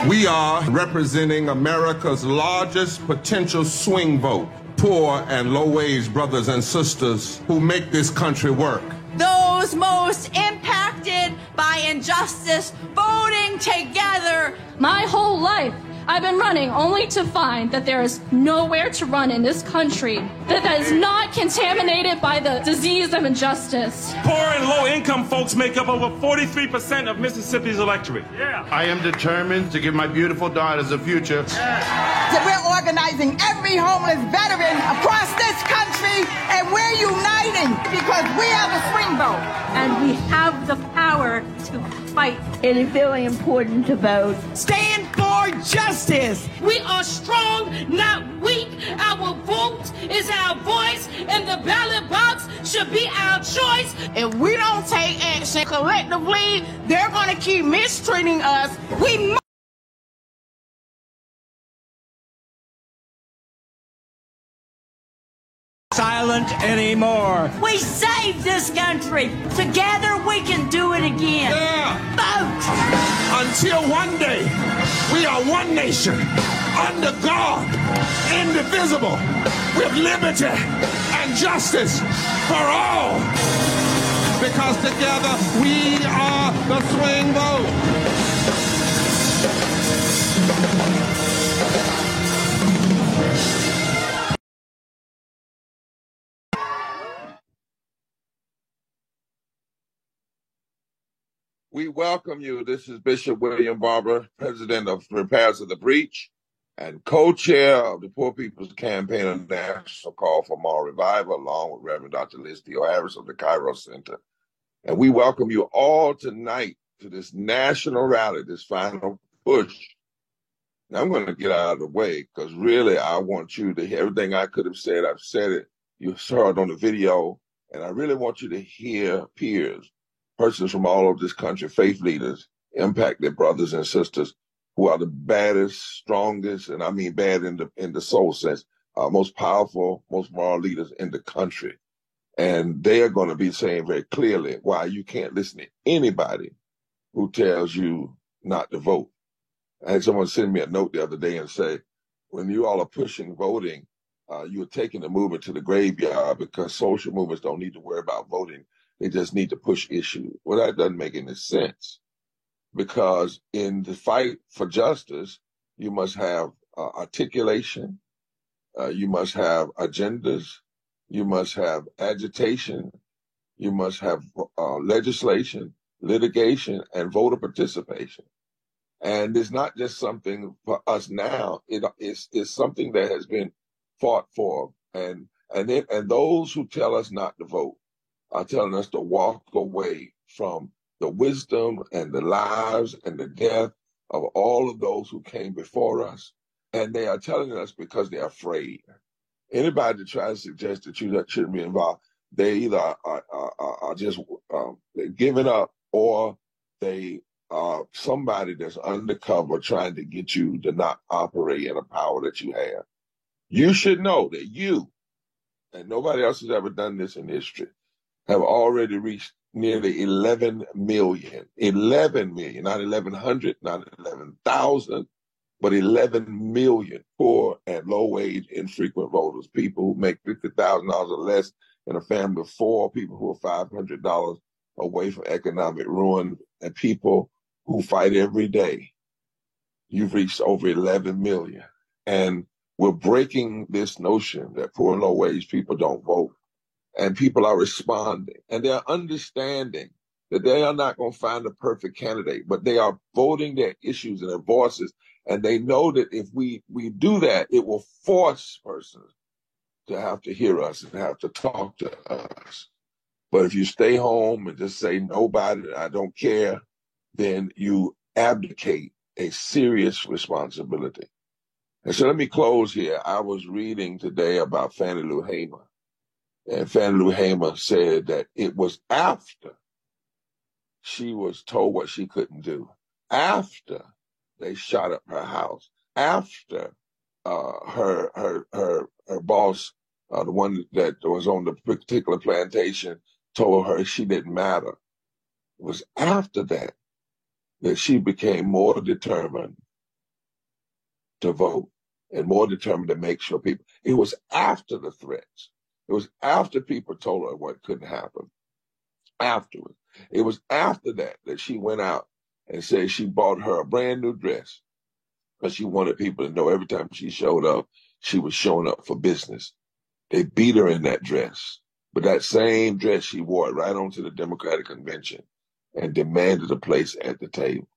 We are representing America's largest potential swing vote, poor and low-wage brothers and sisters who make this country work. Those most impacted by injustice, voting together. My whole life, I've been running only to find that there is nowhere to run in this country that is not contaminated by the disease of injustice. Poor and low-income folks make up over 43% of Mississippi's electorate. Yeah. I am determined to give my beautiful daughters a future. We're organizing every homeless veteran across this country, and we're uniting because we have a swing vote. And we have the power to fight. It is very important to vote. Stand for justice. We are strong, not weak. Our vote is our voice, and the ballot box should be our choice. If we don't take action collectively, they're going to keep mistreating us. We silent anymore. We saved this country. Together we can do it again. Yeah. Vote. Until one day we are one nation, under God, indivisible, with liberty and justice for all. Because together we are the swing vote. We welcome you. This is Bishop William Barber, president of Repairs of the Breach and co-chair of the Poor People's Campaign of National Call for Moral Revival, along with Reverend Dr. Liz Theo Harris of the Cairo Center. And we welcome you all tonight to this national rally, this final push. Now, I'm going to get out of the way because really I want you to hear everything I could have said. I've said it. You saw it on the video. And I really want you to hear peers, persons from all over this country, faith leaders, impacted brothers and sisters who are the baddest, strongest, and I mean bad in the soul sense, most powerful, most moral leaders in the country. And they are going to be saying very clearly why you can't listen to anybody who tells you not to vote. I had someone send me a note the other day and say, when you all are pushing voting, you're taking the movement to the graveyard because social movements don't need to worry about voting. They just need to push issues. Well, that doesn't make any sense because in the fight for justice, you must have articulation, you must have agendas, you must have agitation, you must have legislation, litigation, and voter participation. And it's not just something for us now. It's something that has been fought for. And those who tell us not to vote are telling us to walk away from the wisdom and the lives and the death of all of those who came before us. And they are telling us because they're afraid. Anybody that tries to suggest that you shouldn't be involved, they either are just they're giving up or they are somebody that's undercover trying to get you to not operate in a power that you have. You should know that you, and nobody else has ever done this in history, have already reached nearly 11 million, not 1,100, not 11,000, but 11 million poor and low-wage infrequent voters, people who make $50,000 or less in a family of four, people who are $500 away from economic ruin, and people who fight every day. You've reached over 11 million. And we're breaking this notion that poor and low-wage people don't vote. And people are responding. And they're understanding that they are not going to find the perfect candidate, but they are voting their issues and their voices. And they know that if we do that, it will force persons to have to hear us and have to talk to us. But if you stay home and just say, nobody, I don't care, then you abdicate a serious responsibility. And so let me close here. I was reading today about Fannie Lou Hamer. And Fannie Lou Hamer said that it was after she was told what she couldn't do, after they shot up her house, after her boss, the one that was on the particular plantation, told her she didn't matter. was after that she became more determined to vote and more determined to make sure people. It was after the threats. It was after people told her what couldn't happen. Afterwards. It was after that she went out and said she bought her a brand new dress because she wanted people to know every time she showed up, she was showing up for business. They beat her in that dress, but that same dress she wore it right onto the Democratic Convention and demanded a place at the table.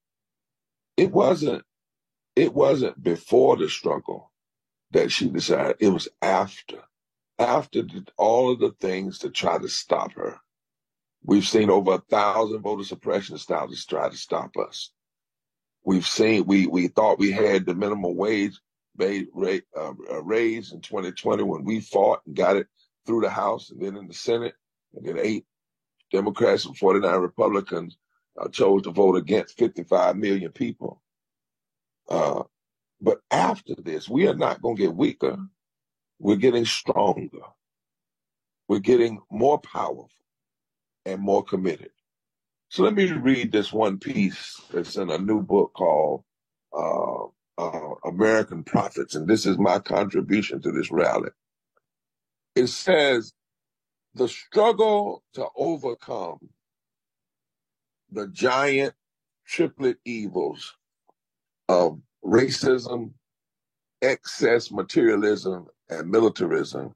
It wasn't before the struggle that she decided. It was after all of the things to try to stop her. We've seen over 1,000 voter suppression styles try to stop us. We've seen, we thought we had the minimum wage raise in 2020 when we fought and got it through the House and then in the Senate, and then 8 Democrats and 49 Republicans chose to vote against 55 million people. But after this, we are not going to get weaker. We're getting stronger. We're getting more powerful and more committed. So let me read this one piece that's in a new book called American Prophets, and this is my contribution to this rally. It says, the struggle to overcome the giant triplet evils of racism, excess materialism, and militarism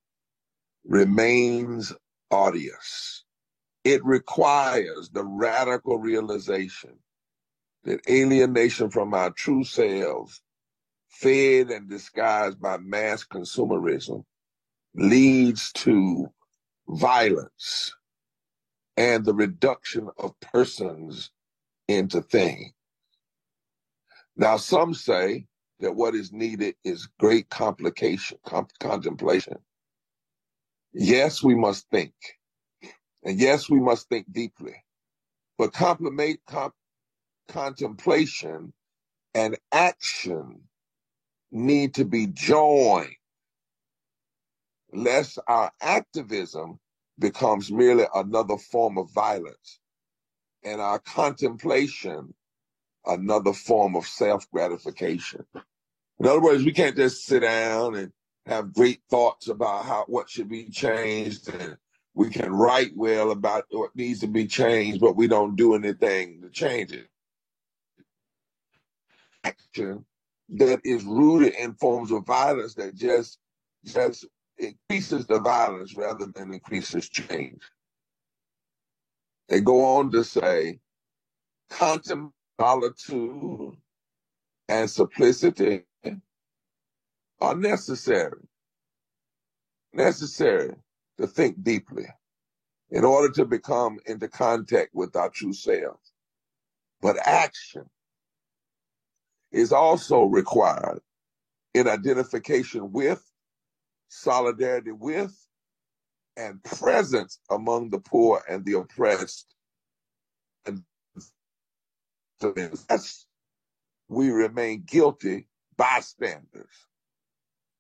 remains arduous. It requires the radical realization that alienation from our true selves, fed and disguised by mass consumerism, leads to violence and the reduction of persons into things. Now, some say that what is needed is great contemplation. Yes, we must think. And yes, we must think deeply. But contemplation and action need to be joined, lest our activism becomes merely another form of violence and our contemplation another form of self-gratification. In other words, we can't just sit down and have great thoughts about what should be changed, and we can write well about what needs to be changed, but we don't do anything to change it. Action that is rooted in forms of violence that just increases the violence rather than increases change. They go on to say, contemplation, solitude, and simplicity are necessary to think deeply in order to become into contact with our true selves. But action is also required in identification with, solidarity with, and presence among the poor and the oppressed. And thus, we remain guilty bystanders,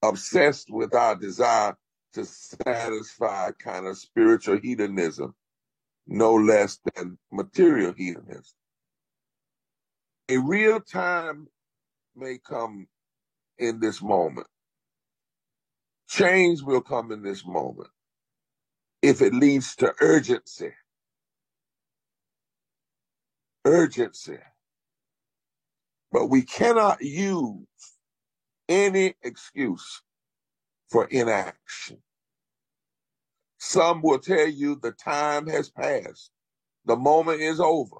obsessed with our desire to satisfy kind of spiritual hedonism, no less than material hedonism. A real time may come in this moment. Change will come in this moment if it leads to urgency. Urgency. But we cannot use any excuse for inaction. Some will tell you the time has passed. The moment is over.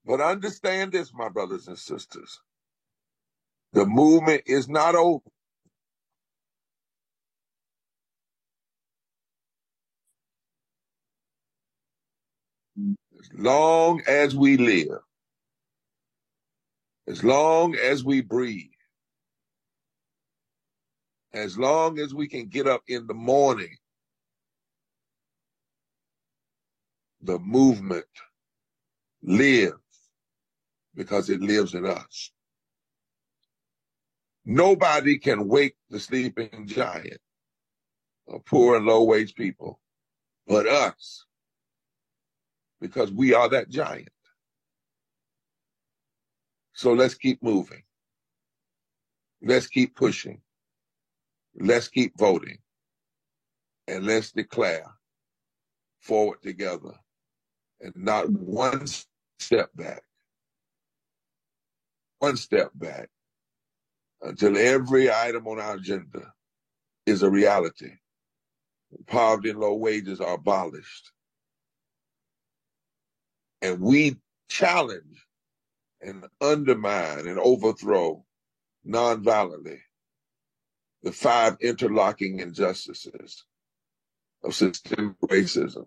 But understand this, my brothers and sisters. The movement is not over. As long as we live, as long as we breathe, as long as we can get up in the morning, the movement lives because it lives in us. Nobody can wake the sleeping giant of poor and low-wage people but us. because we are that giant. So let's keep moving. Let's keep pushing. Let's keep voting. And let's declare forward together and not one step back. One step back until every item on our agenda is a reality. Poverty and low wages are abolished. And we challenge and undermine and overthrow nonviolently the 5 interlocking injustices of systemic racism,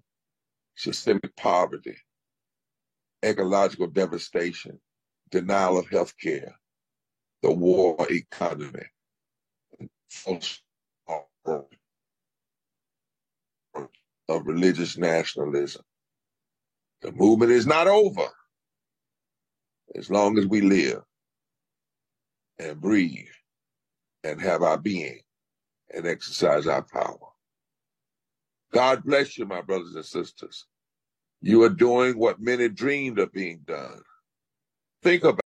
systemic poverty, ecological devastation, denial of health care, the war economy, and false of religious nationalism. The movement is not over as long as we live and breathe and have our being and exercise our power. God bless you, my brothers and sisters. You are doing what many dreamed of being done. Think about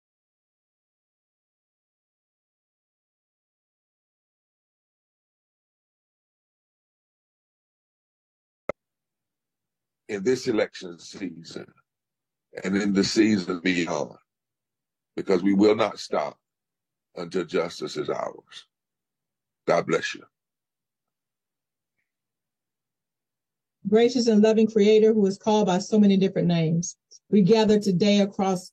in this election season and in the season beyond, because we will not stop until justice is ours. God bless you. Gracious and loving Creator who is called by so many different names, we gather today across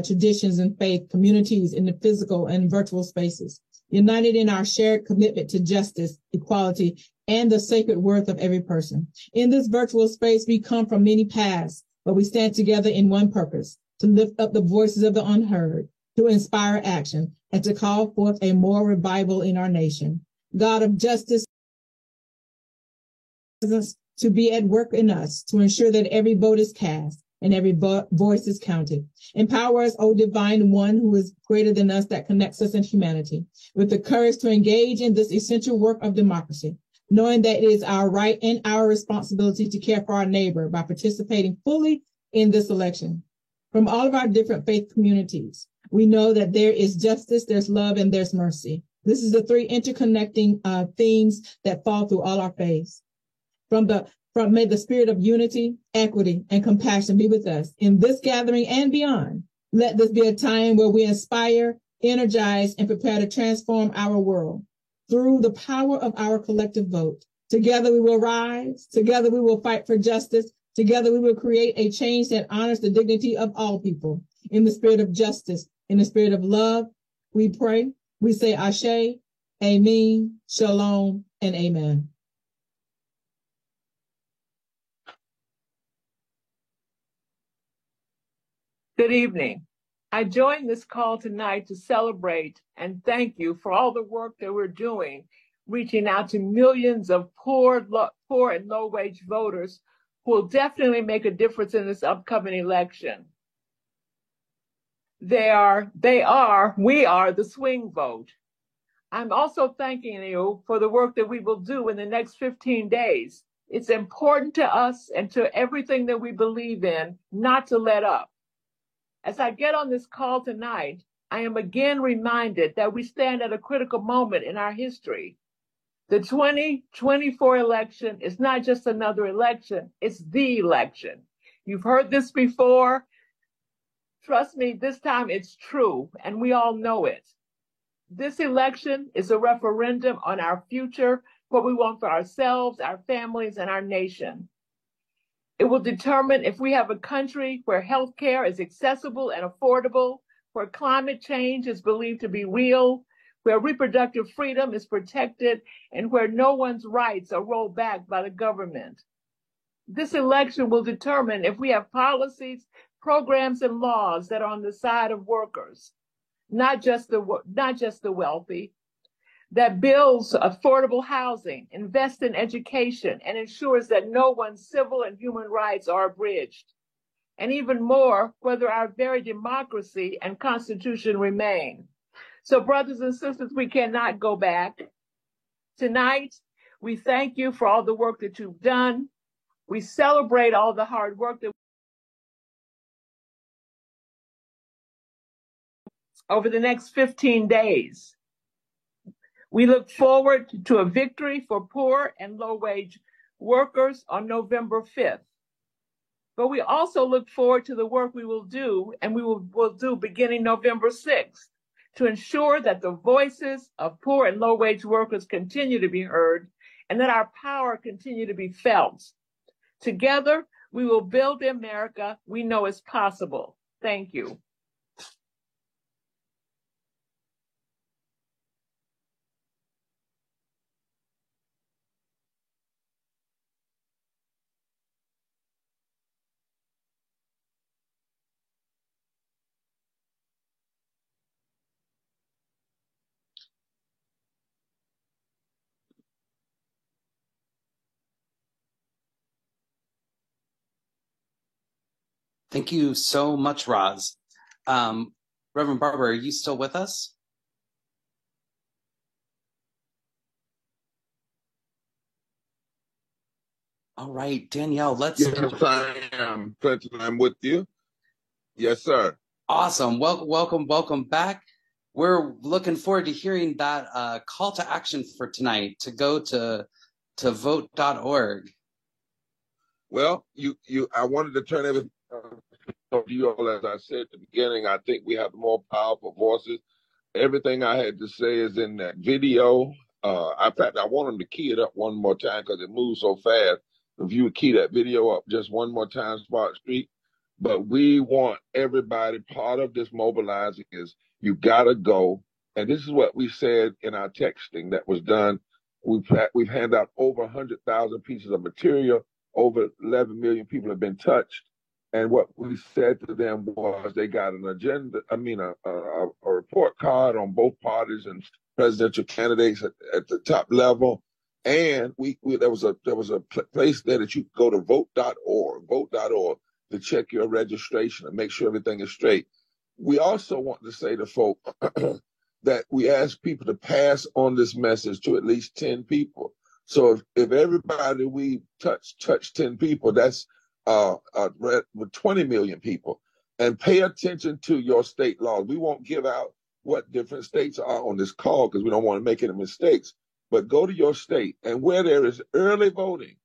traditions and faith, communities in the physical and virtual spaces, united in our shared commitment to justice, equality, and the sacred worth of every person. In this virtual space, we come from many paths, but we stand together in one purpose, to lift up the voices of the unheard, to inspire action, and to call forth a moral revival in our nation. God of justice, to be at work in us, to ensure that every vote is cast and every voice is counted. Empower us, O divine one who is greater than us, that connects us in humanity, with the courage to engage in this essential work of democracy, knowing that it is our right and our responsibility to care for our neighbor by participating fully in this election. From all of our different faith communities, we know that there is justice, there's love, and there's mercy. This is the 3 interconnecting themes that fall through all our faiths. May the spirit of unity, equity, and compassion be with us in this gathering and beyond. Let this be a time where we inspire, energize, and prepare to transform our world through the power of our collective vote. Together we will rise. Together we will fight for justice. Together we will create a change that honors the dignity of all people. In the spirit of justice, in the spirit of love, we pray. We say Ashe, Amen, Shalom, and Amen. Good evening. I joined this call tonight to celebrate and thank you for all the work that we're doing, reaching out to millions of poor and low-wage voters who will definitely make a difference in this upcoming election. We are the swing vote. I'm also thanking you for the work that we will do in the next 15 days. It's important to us and to everything that we believe in not to let up. As I get on this call tonight, I am again reminded that we stand at a critical moment in our history. The 2024 election is not just another election, it's the election. You've heard this before. Trust me, this time it's true, and we all know it. This election is a referendum on our future, what we want for ourselves, our families, and our nation. It will determine if we have a country where healthcare is accessible and affordable, where climate change is believed to be real, where reproductive freedom is protected, and where no one's rights are rolled back by the government. This election will determine if we have policies, programs, and laws that are on the side of workers, not just the wealthy, that builds affordable housing, invests in education, and ensures that no one's civil and human rights are abridged. And even more, whether our very democracy and Constitution remain. So, brothers and sisters, we cannot go back. Tonight, we thank you for all the work that you've done. We celebrate all the hard work that over the next 15 days. We look forward to a victory for poor and low-wage workers on November 5th. But we also look forward to the work we will do, and we will do beginning November 6th, to ensure that the voices of poor and low-wage workers continue to be heard and that our power continue to be felt. Together, we will build the America we know is possible. Thank you. Thank you so much, Roz. Reverend Barbara, are you still with us? All right, Danielle, let's... Yes, I am. Clinton, I'm with you. Yes, sir. Awesome. Welcome back. We're looking forward to hearing that call to action for tonight, to go to vote.org. Well, I wanted to turn everything to you all. As I said at the beginning, I think we have more powerful voices. Everything I had to say is in that video. In fact, I want them to key it up one more time because it moves so fast. If you would key that video up just one more time, Spark Street. But we want everybody, part of this mobilizing is you got to go. And this is what we said in our texting that was done. We've handed out over 100,000 pieces of material. Over 11 million people have been touched. And what we said to them was they got an agenda, a report card on both parties and presidential candidates at the top level. And there was a place there that you could go to vote.org to check your registration and make sure everything is straight. We also want to say to folk that we ask people to pass on this message to at least 10 people. So if everybody we touch 10 people, that's 20 million people. And pay attention to your state laws. We won't give out what different states are on this call because we don't want to make any mistakes. But go to your state, and where there is early voting,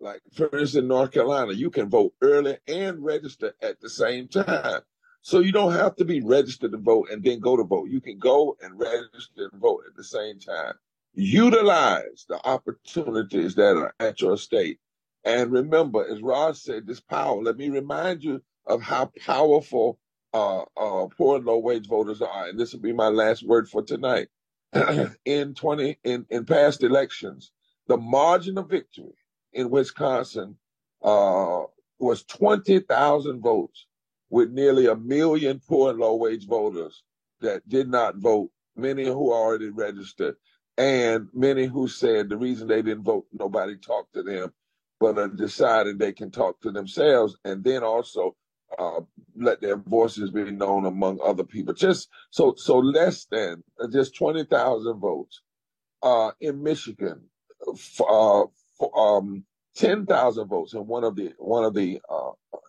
like for instance in North Carolina, you can vote early and register at the same time. So you don't have to be registered to vote and then go to vote. You can go and register and vote at the same time. Utilize the opportunities that are at your state. And remember, as Roz said, this power, let me remind you of how powerful poor and low-wage voters are. And this will be my last word for tonight. In past elections, the margin of victory in Wisconsin was 20,000 votes, with nearly 1 million poor and low-wage voters that did not vote, many who already registered, and many who said the reason they didn't vote, nobody talked to them, but decided they can talk to themselves, and then also let their voices be known among other people. Just so less than just 20,000 votes. In Michigan, 10,000 votes in one of the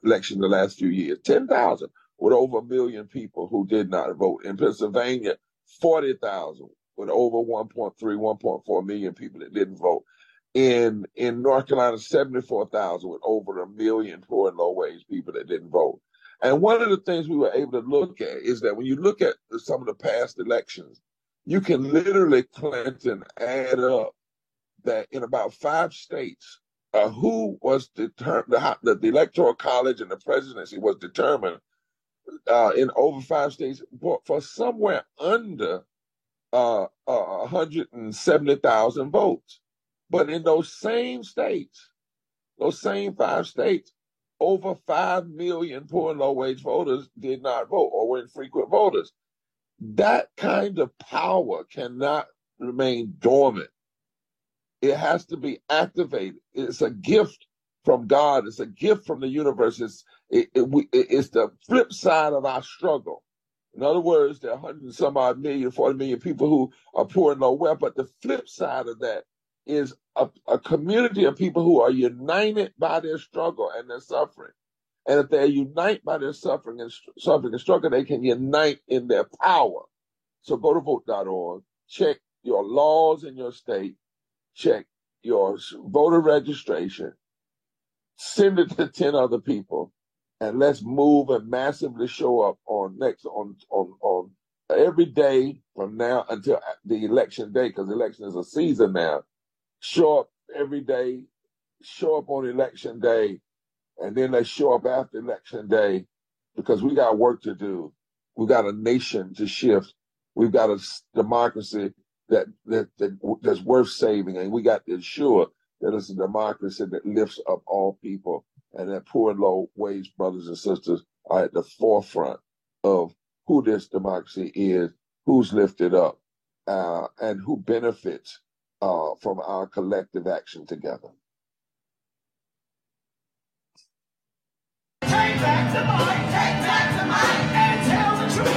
elections the last few years. 10,000 with over 1 million people who did not vote. In Pennsylvania, 40,000 with over 1.4 million people that didn't vote. In North Carolina, 74,000 with over 1 million poor and low-wage people that didn't vote. And one of the things we were able to look at is that when you look at some of the past elections, you can literally, Clinton, add up that in about 5 states, who was determined, the Electoral College and the presidency was determined in over 5 states for somewhere under 170,000 votes. But in those same states, those same 5 states, over 5 million poor and low-wage voters did not vote or were infrequent voters. That kind of power cannot remain dormant. It has to be activated. It's a gift from God. It's a gift from the universe. It's the flip side of our struggle. In other words, there are 100 and some odd million, 40 million people who are poor and low-wage, but the flip side of that is a community of people who are united by their struggle and their suffering. And if they unite by their suffering and struggle, they can unite in their power. So go to vote.org, check your laws in your state, check your voter registration, send it to 10 other people, and let's move and massively show up on every day from now until the election day, because election is a season now. Show up every day, show up on election day, and then let's show up after election day, because we got work to do. We got a nation to shift. We've got a democracy that's worth saving, and we got to ensure that it's a democracy that lifts up all people, and that poor and low-wage brothers and sisters are at the forefront of who this democracy is, who's lifted up, and who benefits from our collective action together. Take back the mic, and tell the truth.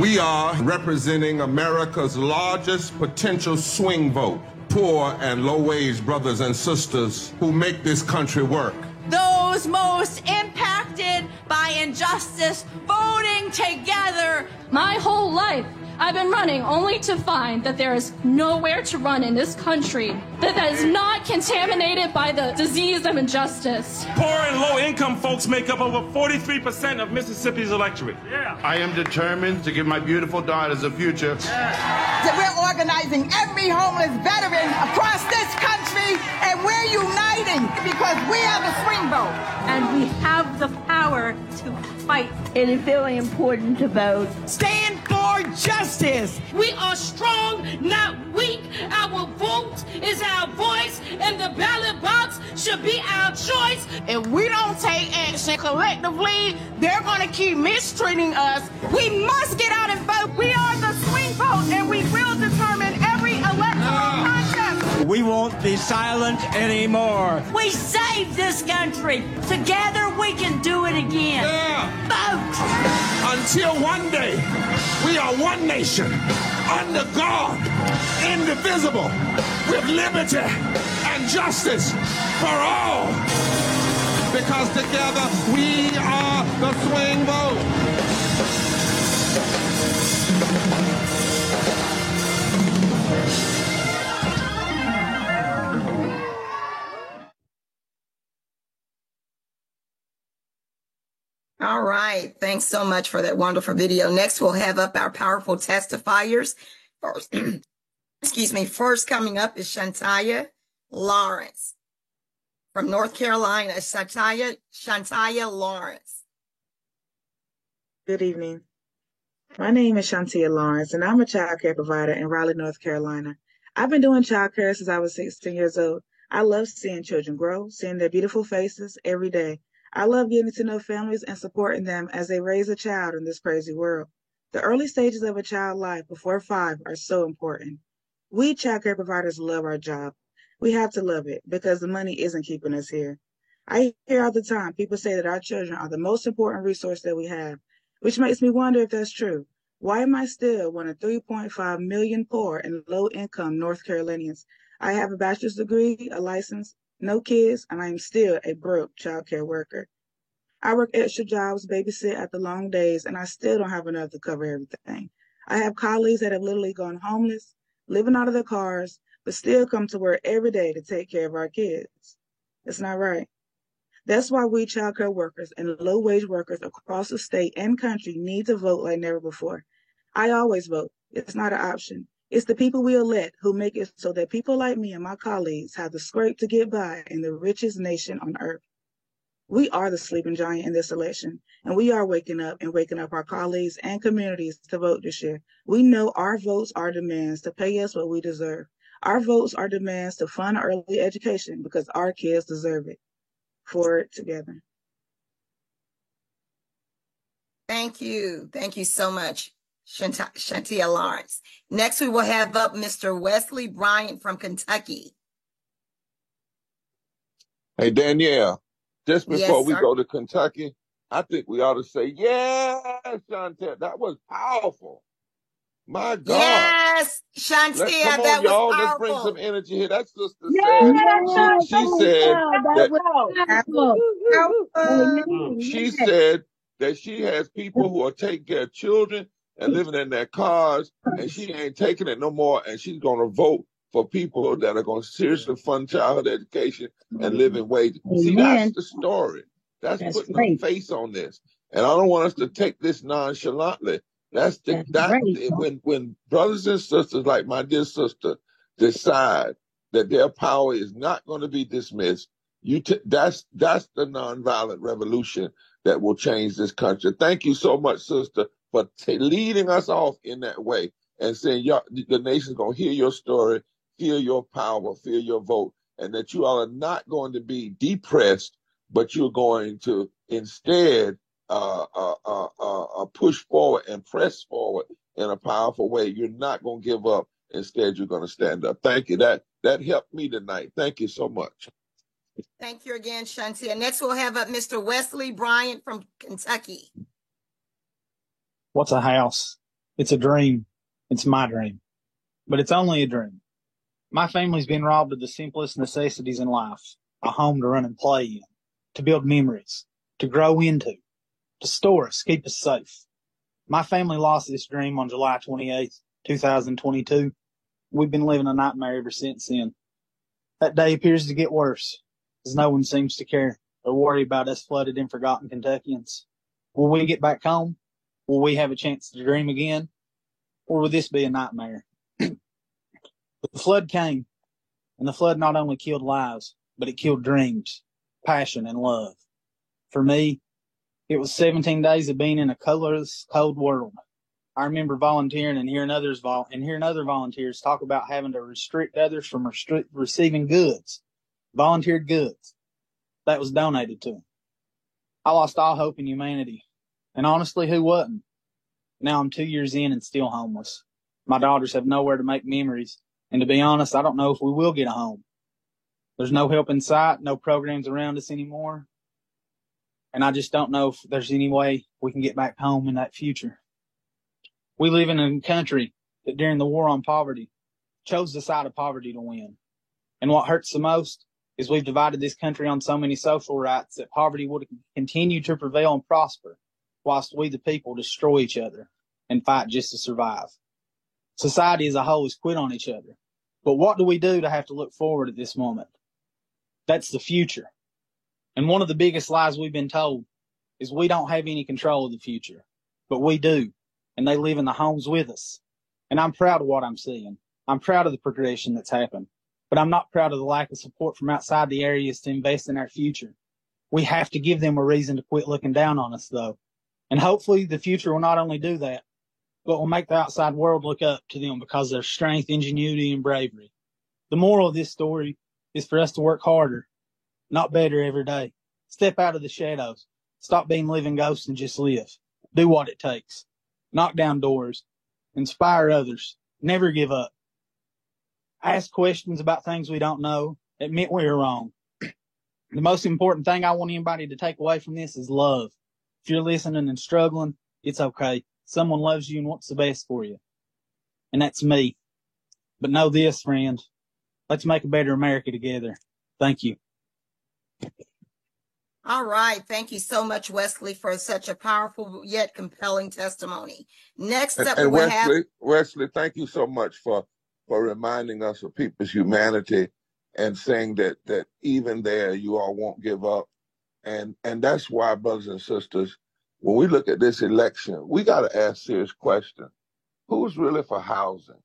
We are representing America's largest potential swing vote, poor and low-wage brothers and sisters who make this country work. Those most impacted by injustice, voting together. My whole life, I've been running only to find that there is nowhere to run in this country that is not contaminated by the disease of injustice. Poor and low-income folks make up over 43% of Mississippi's electorate. I am determined to give my beautiful daughters a future. We're organizing every homeless veteran across this country, and we're uniting because we are the swing vote. And we have the power to fight. It is very important to vote. Stand for justice. We are strong, not weak. Our vote is our voice, and the ballot box should be our choice. If we don't take action collectively, they're going to keep mistreating us. We must get out and vote. We are the swing vote, and we will determine every electoral contest. We won't be silent anymore. We saved this country. Together we can do it again. Vote! Until one day, we are one nation, under God, indivisible, with liberty and justice for all. Because together we are the swing vote. All right. Thanks so much for that wonderful video. Next, we'll have up our powerful testifiers. First, first coming up is Shantaya Lawrence from North Carolina. Shantaya Lawrence. Good evening. My name is Shantaya Lawrence, and I'm a child care provider in Raleigh, North Carolina. I've been doing child care since I was 16 years old. I love seeing children grow, seeing their beautiful faces every day. I love getting to know families and supporting them as they raise a child in this crazy world. The early stages of a child's life before 5 are so important. We child care providers love our job. We have to love it because the money isn't keeping us here. I hear all the time people say that our children are the most important resource that we have, which makes me wonder if that's true. Why am I still one of 3.5 million poor and low-income North Carolinians? I have a bachelor's degree, a license, no kids, and I am still a broke child care worker. I work extra jobs, babysit after long days, and I still don't have enough to cover everything. I have colleagues that have literally gone homeless, living out of their cars, but still come to work every day to take care of our kids. It's not right. That's why we child care workers and low-wage workers across the state and country need to vote like never before. I always vote. It's not an option. It's the people we elect who make it so that people like me and my colleagues have the scrape to get by in the richest nation on earth. We are the sleeping giant in this election, and we are waking up our colleagues and communities to vote this year. We know our votes are demands to pay us what we deserve. Our votes are demands to fund early education because our kids deserve it. For it together. Thank you. Thank you so much, Shantaya Lawrence. Next, we will have up Mr. Wesley Bryant from Kentucky. Hey, Danielle, just before we sir. go to Kentucky, I think we ought to say, yeah, Shantaya, that was powerful. My God. Yes, Shantia, Come that on, was y'all. Let's bring some powerful. energy here. That sister Yes, said, she said that that was powerful. she said that she has people who are taking care of children and living in their cars, and she ain't taking it no more, and she's going to vote for people that are going to seriously fund childhood education and living wages. See, that's the story. That's putting a face on this. And I don't want us to take this nonchalantly. When brothers and sisters like my dear sister decide that their power is not going to be dismissed, that's the nonviolent revolution that will change this country. Thank you so much, sister, for leading us off in that way and saying the nation's going to hear your story, feel your power, feel your vote, and that you all are not going to be depressed, but you're going to instead push forward and press forward in a powerful way. You're not going to give up. Instead, you're going to stand up. Thank you. That helped me tonight. Thank you so much. Thank you again, Shantia. Next, we'll have up Mr. Wesley Bryant from Kentucky. What's a house? It's a dream. It's my dream. But it's only a dream. My family's been robbed of the simplest necessities in life. A home to run and play in, to build memories, to grow into, to store us, keep us safe. My family lost this dream on July 28th, 2022. We've been living a nightmare ever since then. That day appears to get worse, as no one seems to care or worry about us flooded and forgotten Kentuckians. Will we get back home? Will we have a chance to dream again? Or will this be a nightmare? But the flood came, and the flood not only killed lives, but it killed dreams, passion, and love. For me, it was 17 days of being in a colorless, cold world. I remember volunteering and hearing other volunteers talk about having to restrict others from receiving goods, volunteered goods that was donated to them. I lost all hope in humanity. And honestly, who wasn't? Now I'm 2 years in and still homeless. My daughters have nowhere to make memories. And to be honest, I don't know if we will get a home. There's no help in sight, no programs around us anymore. And I just don't know if there's any way we can get back home in that future. We live in a country that during the war on poverty chose the side of poverty to win. And what hurts the most is we've divided this country on so many social rights that poverty would continue to prevail and prosper, whilst we the people destroy each other and fight just to survive. Society as a whole has quit on each other. But what do we do to have to look forward at this moment? That's the future. And one of the biggest lies we've been told is we don't have any control of the future. But we do. And they live in the homes with us. And I'm proud of what I'm seeing. I'm proud of the progression that's happened. But I'm not proud of the lack of support from outside the areas to invest in our future. We have to give them a reason to quit looking down on us, though. And hopefully the future will not only do that, but will make the outside world look up to them because of their strength, ingenuity, and bravery. The moral of this story is for us to work harder, not better every day. Step out of the shadows. Stop being living ghosts and just live. Do what it takes. Knock down doors. Inspire others. Never give up. Ask questions about things we don't know. Admit we're wrong. The most important thing I want anybody to take away from this is love. If you're listening and struggling, it's okay. Someone loves you and wants the best for you. And that's me. But know this, friend. Let's make a better America together. Thank you. All right. Thank you so much, Wesley, for such a powerful yet compelling testimony. Next up, Wesley, thank you so much for reminding us of people's humanity and saying that even there you all won't give up. And that's why, brothers and sisters, when we look at this election, we got to ask serious questions. Who's really for housing?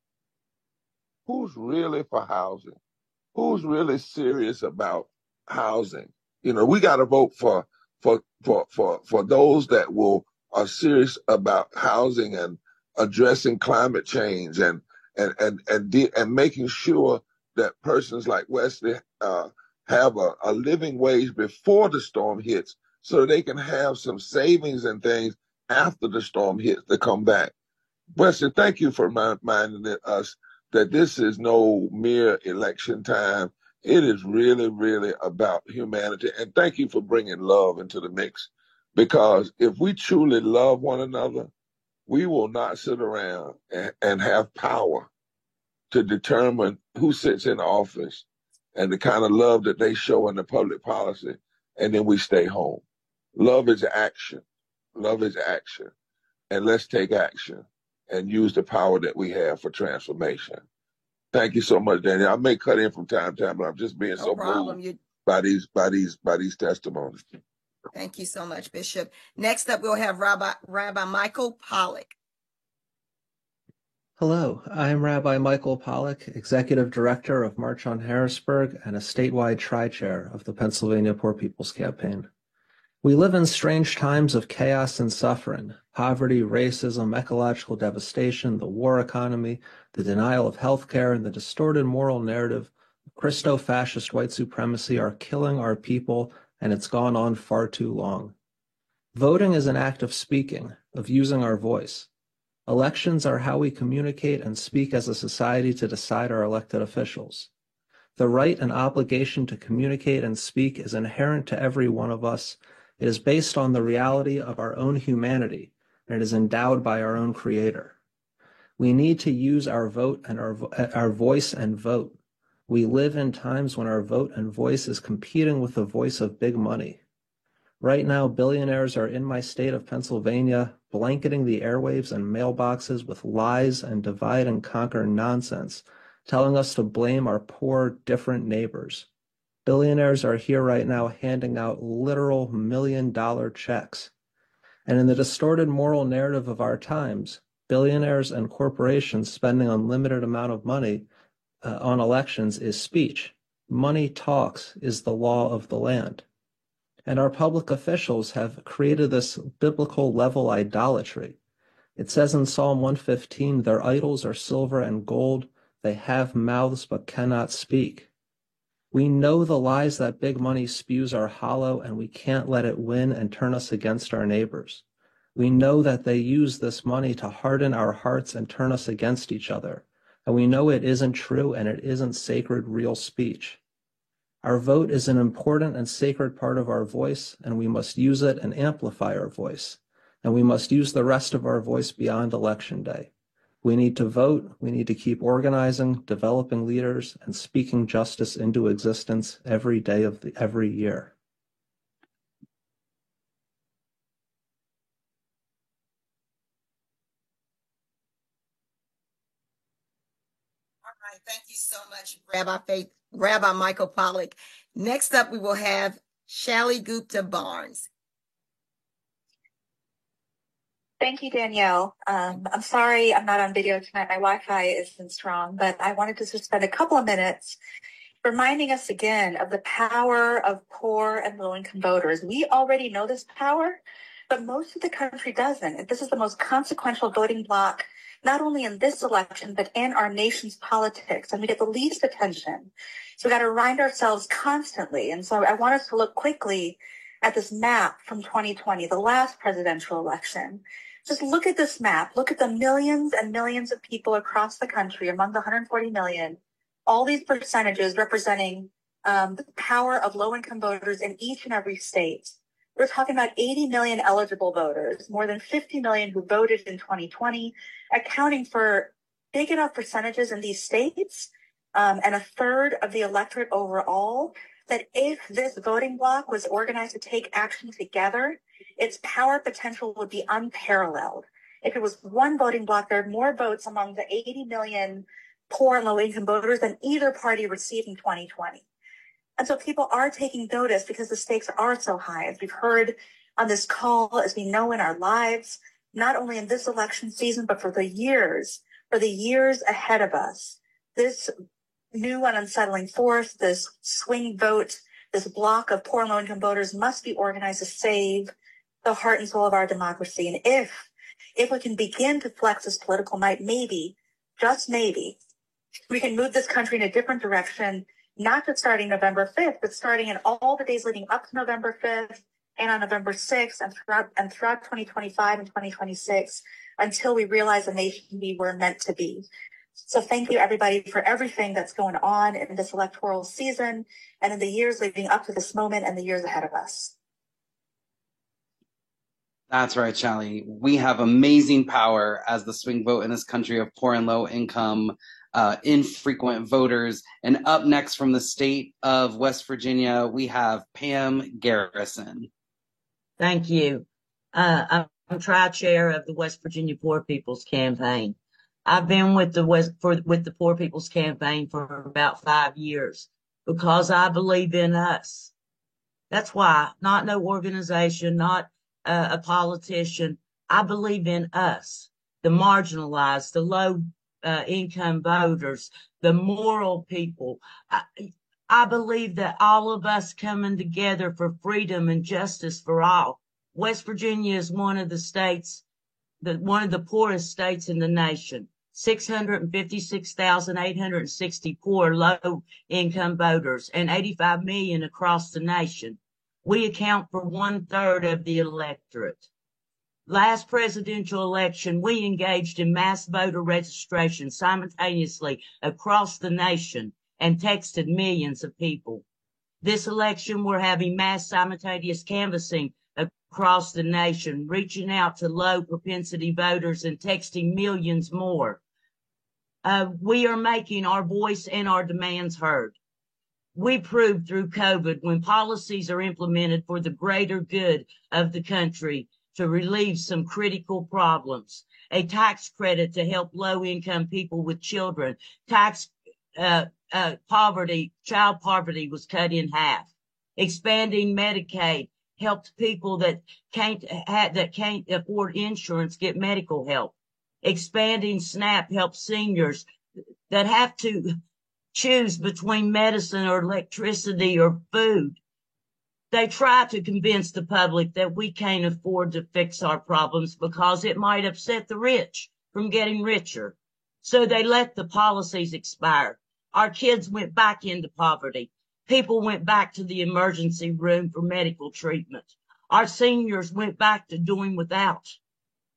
Who's really for housing? Who's really serious about housing? You know, we got to vote for those that are serious about housing and addressing climate change and making sure that persons like Wesley have a living wage before the storm hits, so they can have some savings and things after the storm hits to come back. Wesley, thank you for reminding us that this is no mere election time. It is really, really about humanity. And thank you for bringing love into the mix, because if we truly love one another, we will not sit around and have power to determine who sits in office and the kind of love that they show in the public policy, and then we stay home. Love is action. Love is action. And let's take action and use the power that we have for transformation. Thank you so much, Daniel. I may cut in from time to time, but I'm just being so moved by these testimonies. Thank you so much, Bishop. Next up, we'll have Rabbi Michael Pollack. Hello, I'm Rabbi Michael Pollack, Executive Director of March on Harrisburg and a statewide tri-chair of the Pennsylvania Poor People's Campaign. We live in strange times of chaos and suffering, poverty, racism, ecological devastation, the war economy, the denial of health care, and the distorted moral narrative of Christo-fascist white supremacy are killing our people, and it's gone on far too long. Voting is an act of speaking, of using our voice. Elections are how we communicate and speak as a society to decide our elected officials. The right and obligation to communicate and speak is inherent to every one of us. It is based on the reality of our own humanity, and it is endowed by our own Creator. We need to use our vote and our voice and vote. We live in times when our vote and voice is competing with the voice of big money. Right now, billionaires are in my state of Pennsylvania, blanketing the airwaves and mailboxes with lies and divide and conquer nonsense, telling us to blame our poor, different neighbors. Billionaires are here right now handing out literal million-dollar checks. And in the distorted moral narrative of our times, billionaires and corporations spending unlimited amount of money on elections is speech. Money talks is the law of the land. And our public officials have created this biblical level idolatry. It says in Psalm 115, their idols are silver and gold. They have mouths but cannot speak. We know the lies that big money spews are hollow, and we can't let it win and turn us against our neighbors. We know that they use this money to harden our hearts and turn us against each other. And we know it isn't true and it isn't sacred, real speech. Our vote is an important and sacred part of our voice, and we must use it and amplify our voice. And we must use the rest of our voice beyond Election Day. We need to vote, we need to keep organizing, developing leaders, and speaking justice into existence every day of every year. All right, thank you so much, Rabbi Michael Pollack. Next up, we will have Shally Gupta Barnes. Thank you, Danielle. I'm sorry I'm not on video tonight. My Wi-Fi isn't strong, but I wanted to just spend a couple of minutes reminding us again of the power of poor and low-income voters. We already know this power, but most of the country doesn't. This is the most consequential voting bloc, not only in this election, but in our nation's politics, and we get the least attention. So we got to remind ourselves constantly. And so I want us to look quickly at this map from 2020, the last presidential election. Just look at this map. Look at the millions and millions of people across the country, among the 140 million, all these percentages representing the power of low-income voters in each and every state. We're talking about 80 million eligible voters, more than 50 million who voted in 2020, accounting for big enough percentages in these states, and a third of the electorate overall, that if this voting bloc was organized to take action together, its power potential would be unparalleled. If it was one voting bloc, there are more votes among the 80 million poor and low-income voters than either party received in 2020. And so people are taking notice because the stakes are so high. As we've heard on this call, as we know in our lives, not only in this election season, but for the years ahead of us, this new and unsettling force, this swing vote, this block of poor and low-income voters must be organized to save the heart and soul of our democracy. And if we can begin to flex this political might, maybe, just maybe, we can move this country in a different direction, not just starting November 5th, but starting in all the days leading up to November 5th and on November 6th and throughout 2025 and 2026 until we realize the nation we were meant to be. So thank you, everybody, for everything that's going on in this electoral season and in the years leading up to this moment and the years ahead of us. That's right, Charlie. We have amazing power as the swing vote in this country of poor and low income, infrequent voters. And up next from the state of West Virginia, we have Pam Garrison. Thank you. I'm tri-chair of the West Virginia Poor People's Campaign. I've been with the Poor People's Campaign for about 5 years because I believe in us. That's why, not no organization, not a politician. I believe in us, the marginalized, the low income voters, the moral people. I believe that all of us coming together for freedom and justice for all. West Virginia is one of the states, one of the poorest states in the nation. 656,860 poor, low-income voters and 85 million across the nation. We account for 1/3 of the electorate. Last presidential election, we engaged in mass voter registration simultaneously across the nation and texted millions of people. This election, we're having mass simultaneous canvassing across the nation, reaching out to low propensity voters and texting millions more. We are making our voice and our demands heard. We proved through COVID when policies are implemented for the greater good of the country to relieve some critical problems. A tax credit to help low-income people with children. Child poverty was cut in half. Expanding Medicaid helped people that can't afford insurance get medical help. Expanding SNAP helps seniors that have to choose between medicine or electricity or food. They try to convince the public that we can't afford to fix our problems because it might upset the rich from getting richer. So they let the policies expire. Our kids went back into poverty. People went back to the emergency room for medical treatment. Our seniors went back to doing without.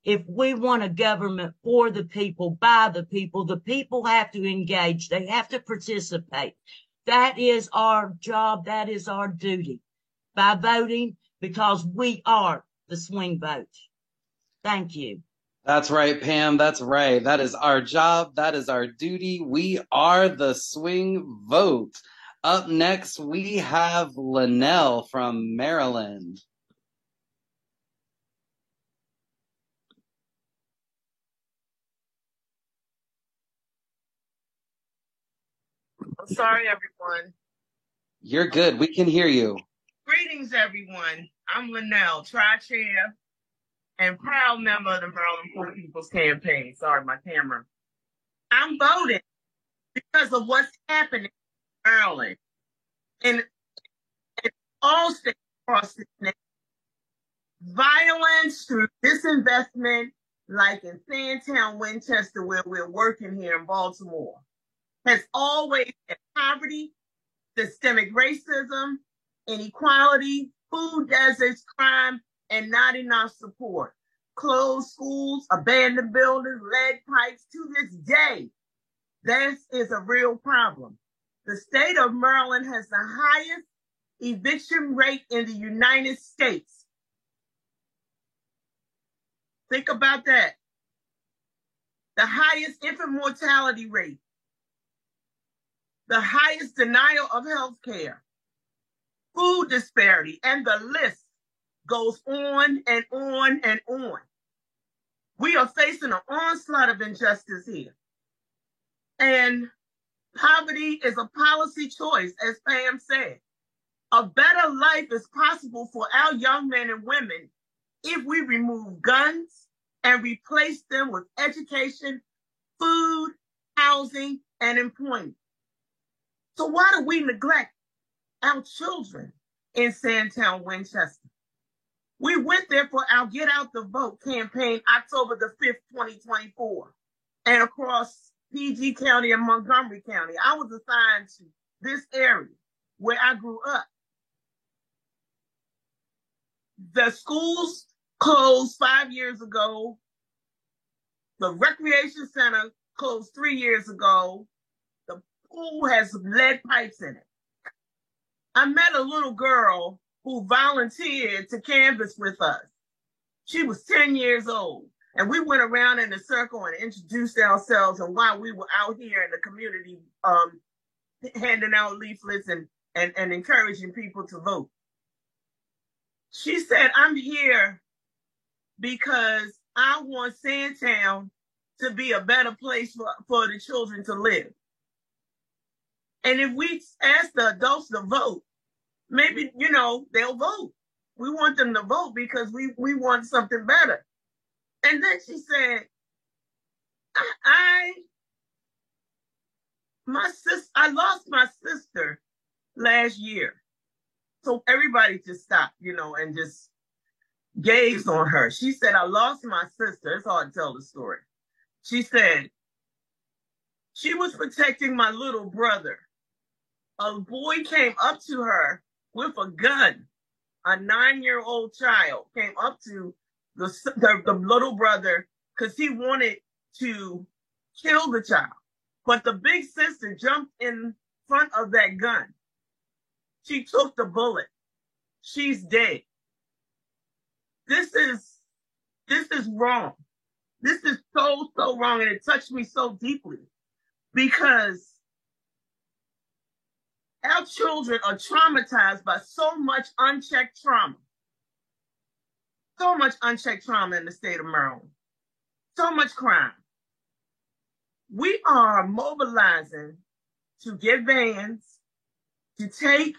If we want a government for the people, by the people have to engage. They have to participate. That is our job. That is our duty. By voting, because we are the swing vote. Thank you. That's right, Pam. That's right. That is our job. That is our duty. We are the swing vote. Up next, we have Linnell from Maryland. I'm sorry, everyone. You're good. We can hear you. Greetings, everyone. I'm Linnell, tri-chair and proud member of the Maryland Poor People's Campaign. Sorry, my camera. I'm voting because of what's happening in Maryland and all states across the nation. Violence through disinvestment, like in Sandtown, Winchester, where we're working here in Baltimore, has always had poverty, systemic racism, inequality, food deserts, crime, and not enough support. Closed schools, abandoned buildings, lead pipes. To this day, this is a real problem. The state of Maryland has the highest eviction rate in the United States. Think about that. The highest infant mortality rate. The highest denial of health care. Food disparity, and the list goes on and on and on. We are facing an onslaught of injustice here. And poverty is a policy choice, as Pam said. A better life is possible for our young men and women if we remove guns and replace them with education, food, housing, and employment. So why do we neglect our children in Sandtown, Winchester? We went there for our Get Out the Vote campaign October the 5th, 2024, and across PG County and Montgomery County. I was assigned to this area where I grew up. The schools closed 5 years ago. The recreation center closed 3 years ago. The pool has lead pipes in it. I met a little girl who volunteered to canvass with us. She was 10 years old. And we went around in a circle and introduced ourselves and why we were out here in the community handing out leaflets and encouraging people to vote. She said, I'm here because I want Sandtown to be a better place for the children to live. And if we ask the adults to vote, maybe, you know, they'll vote. We want them to vote because we want something better. And then she said, I lost my sister last year. So everybody just stopped, you know, and just gazed on her. She said, I lost my sister. It's hard to tell the story. She said, she was protecting my little brother. A boy came up to her with a gun. A 9-year-old child came up to the little brother because he wanted to kill the child. But the big sister jumped in front of that gun. She took the bullet. She's dead. This is wrong. This is so wrong, and it touched me so deeply because our children are traumatized by so much unchecked trauma. So much unchecked trauma in the state of Maryland. So much crime. We are mobilizing to get vans to take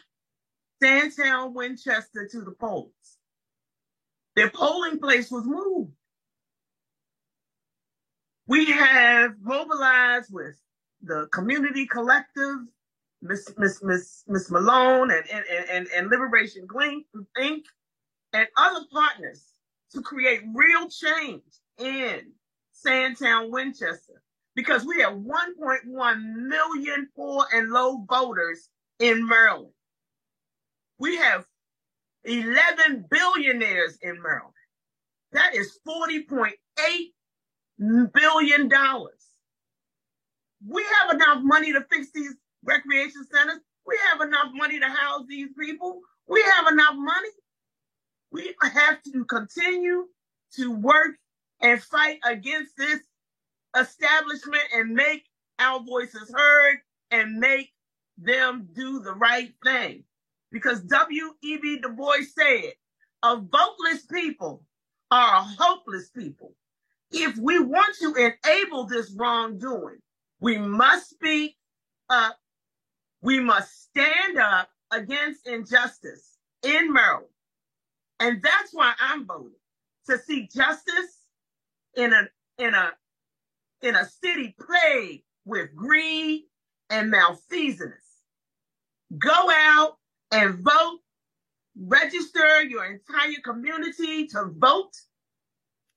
Sandtown Winchester to the polls. Their polling place was moved. We have mobilized with the community collective, Miss Malone and Liberation Inc. and other partners to create real change in Sandtown Winchester because we have 1.1 million poor and low voters in Maryland. We have 11 billionaires in Maryland. That is $40.8 billion. We have enough money to fix these recreation centers. We have enough money to house these people. We have enough money. We have to continue to work and fight against this establishment and make our voices heard and make them do the right thing. Because W.E.B. Du Bois said, a voteless people are a hopeless people. If we want to enable this wrongdoing, we must speak up. We must stand up against injustice in Maryland. And that's why I'm voting, to see justice in a city plagued with greed and malfeasance. Go out and vote. Register your entire community to vote.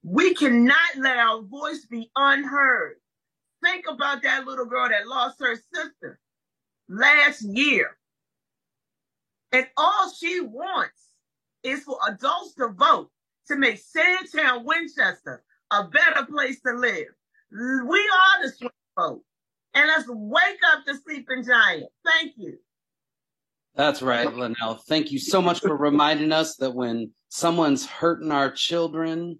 We cannot let our voice be unheard. Think about that little girl that lost her sister last year. And all she wants is for adults to vote to make Sandtown Winchester a better place to live. We are the swing vote. And let's wake up the sleeping giant. Thank you. That's right, Linnell. Thank you so much for reminding us that when someone's hurting our children,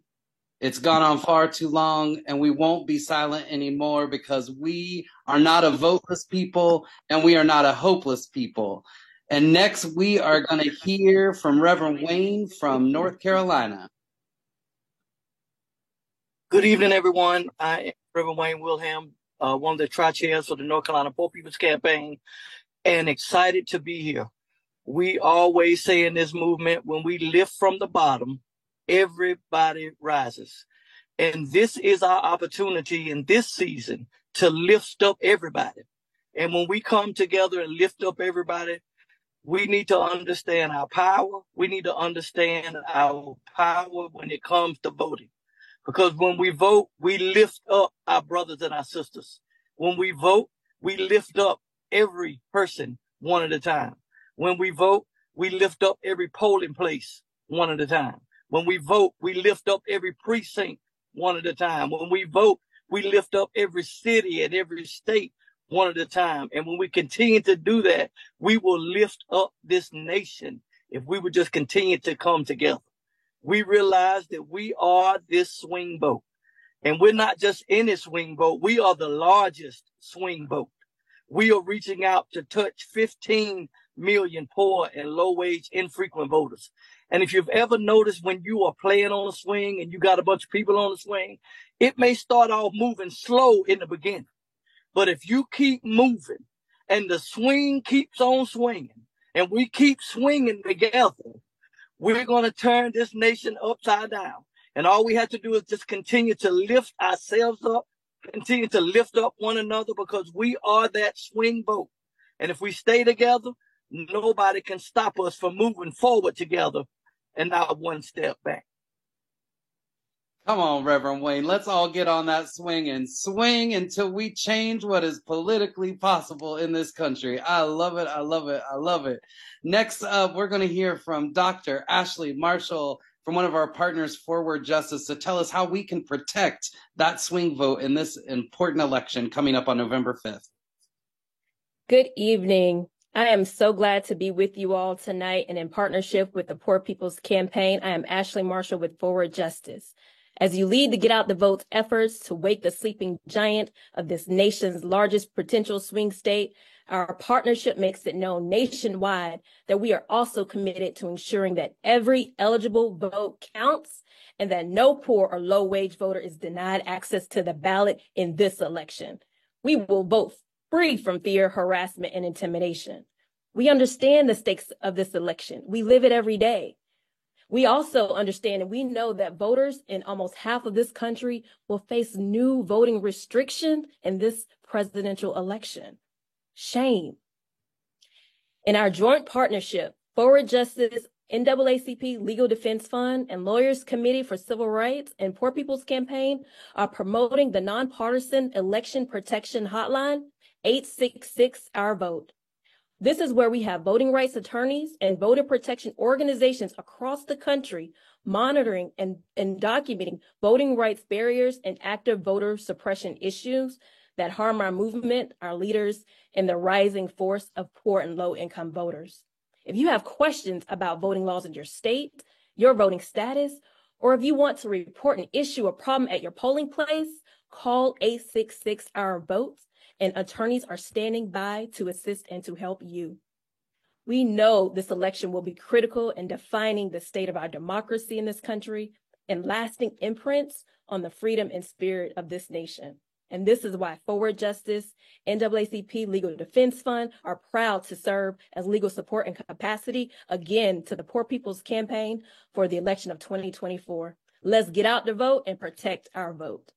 it's gone on far too long, and we won't be silent anymore because we are not a voteless people and we are not a hopeless people. And next, we are going to hear from Reverend Wayne from North Carolina. Good evening, everyone. I am Reverend Wayne Wilhelm, one of the tri-chairs for the North Carolina Poor People's Campaign, and excited to be here. We always say in this movement, when we lift from the bottom, everybody rises. And this is our opportunity in this season to lift up everybody. And when we come together and lift up everybody, we need to understand our power. We need to understand our power when it comes to voting. Because when we vote, we lift up our brothers and our sisters. When we vote, we lift up every person one at a time. When we vote, we lift up every polling place one at a time. When we vote, we lift up every precinct one at a time. When we vote, we lift up every city and every state one at a time. And when we continue to do that, we will lift up this nation if we would just continue to come together. we realize that we are this swing vote. And we're not just in this swing vote. We are the largest swing vote. We are reaching out to touch 15 million poor and low-wage infrequent voters. And if you've ever noticed when you are playing on a swing and you got a bunch of people on the swing, it may start off moving slow in the beginning. But if you keep moving and the swing keeps on swinging and we keep swinging together, we're going to turn this nation upside down. And all we have to do is just continue to lift ourselves up, continue to lift up one another, because we are that swing vote. And if we stay together, nobody can stop us from moving forward together and not one step back. Come on, Reverend Wayne. Let's all get on that swing and swing until we change what is politically possible in this country. I love it. I love it. I love it. Next up, we're going to hear from Dr. Ashley Marshall from one of our partners, Forward Justice, to tell us how we can protect that swing vote in this important election coming up on November 5th. Good evening. I am so glad to be with you all tonight and in partnership with the Poor People's Campaign. I am Ashley Marshall with Forward Justice. As you lead the Get Out the Vote efforts to wake the sleeping giant of this nation's largest potential swing state, our partnership makes it known nationwide that we are also committed to ensuring that every eligible vote counts and that no poor or low-wage voter is denied access to the ballot in this election. We will vote free from fear, harassment, and intimidation. We understand the stakes of this election. We live it every day. We also understand and we know that voters in almost half of this country will face new voting restrictions in this presidential election. Shame. In our joint partnership, Forward Justice, NAACP Legal Defense Fund, and Lawyers Committee for Civil Rights and Poor People's Campaign are promoting the nonpartisan election protection hotline, 866 Our Vote. This is where we have voting rights attorneys and voter protection organizations across the country monitoring and documenting voting rights barriers and active voter suppression issues that harm our movement, our leaders, and the rising force of poor and low-income voters. If you have questions about voting laws in your state, your voting status, or if you want to report an issue or problem at your polling place, call 866 Our Vote, and attorneys are standing by to assist and to help you. We know this election will be critical in defining the state of our democracy in this country and lasting imprints on the freedom and spirit of this nation. And this is why Forward Justice, NAACP Legal Defense Fund are proud to serve as legal support and capacity again to the Poor People's Campaign for the election of 2024. Let's get out the vote and protect our vote.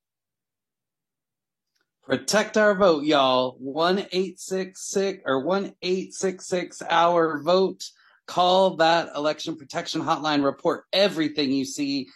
Protect our vote, y'all. 1-866 Our Vote. Call that election protection hotline. Report everything you see,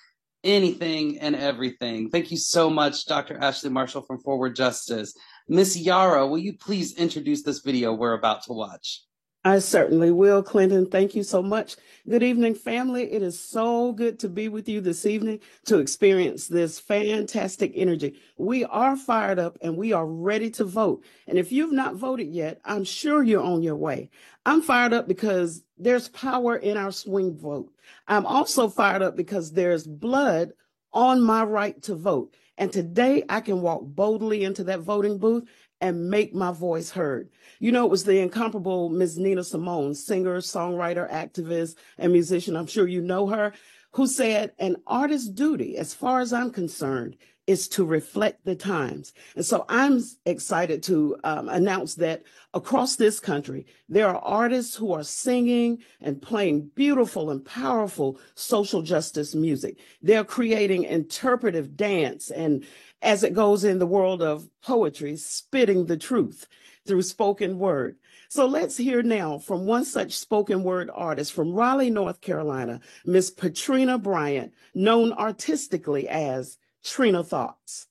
anything and everything. Thank you so much, Dr. Ashley Marshall from Forward Justice. Miss Yara, will you please introduce this video we're about to watch? I certainly will, Clinton. Thank you so much. Good evening, family. It is so good to be with you this evening to experience this fantastic energy. We are fired up and we are ready to vote. And if you've not voted yet, I'm sure you're on your way. I'm fired up because there's power in our swing vote. I'm also fired up because there's blood on my right to vote. And today I can walk boldly into that voting booth and make my voice heard. You know, it was the incomparable Ms. Nina Simone, singer, songwriter, activist, and musician, I'm sure you know her, who said, an artist's duty, as far as I'm concerned, is to reflect the times. And so I'm excited to announce that across this country, there are artists who are singing and playing beautiful and powerful social justice music. They're creating interpretive dance and, as it goes in the world of poetry, spitting the truth through spoken word. So let's hear now from one such spoken word artist from Raleigh, North Carolina, Miss Patrina Bryant, known artistically as Trina Thoughts.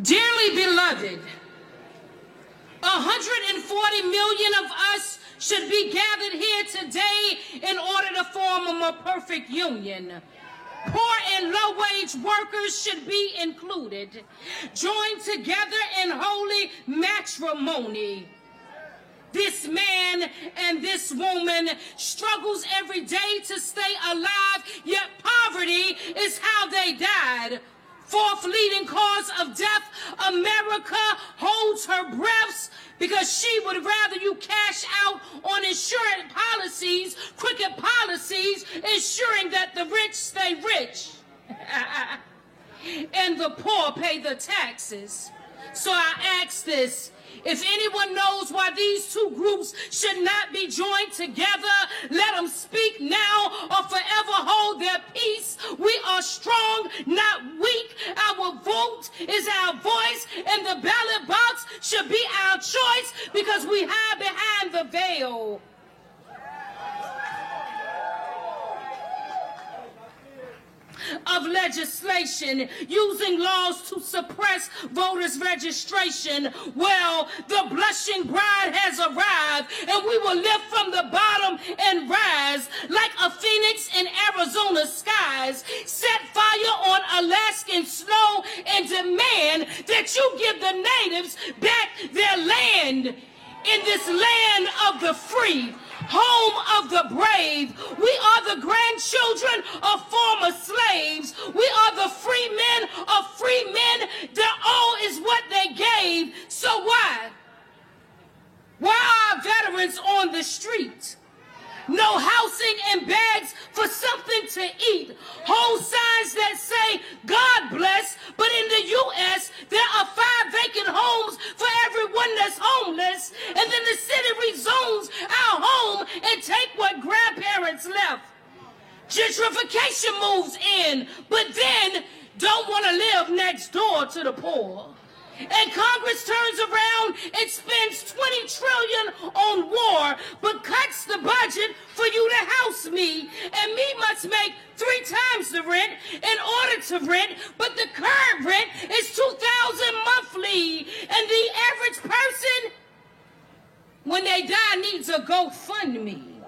Dearly beloved, 140 million of us should be gathered here today in order to form a more perfect union. Poor and low-wage workers should be included, joined together in holy matrimony. This man and this woman struggles every day to stay alive, yet poverty is how they died. Fourth leading cause of death, America holds her breaths because she would rather you cash out on insurance policies, crooked policies, ensuring that the rich stay rich and the poor pay the taxes. So I ask this. If anyone knows why these two groups should not be joined together, let them speak now or forever hold their peace. We are strong, not weak. Our vote is our voice, and the ballot box should be our choice because we hide behind the veil. Of legislation using laws to suppress voters' registration. Well, the blushing bride has arrived, and we will lift from the bottom and rise like a phoenix in Arizona skies. Set fire on Alaskan snow and demand that you give the natives back their land. In this land of the free, home of the brave, we are the grandchildren of former slaves. We are the free men of free men. Their all is what they gave. So why? Why are veterans on the street? No housing and bags for something to eat. Whole signs that say, God bless, but in the U.S., there are 5 vacant homes for everyone that's homeless, and then the city rezones our home and take what grandparents left. Gentrification moves in, but then don't want to live next door to the poor. And Congress turns around and spends $20 trillion on war, but cuts the budget for you to house me. And me must make 3 times the rent in order to rent, but the current rent is $2,000 monthly. And the average person, when they die, needs a GoFundMe.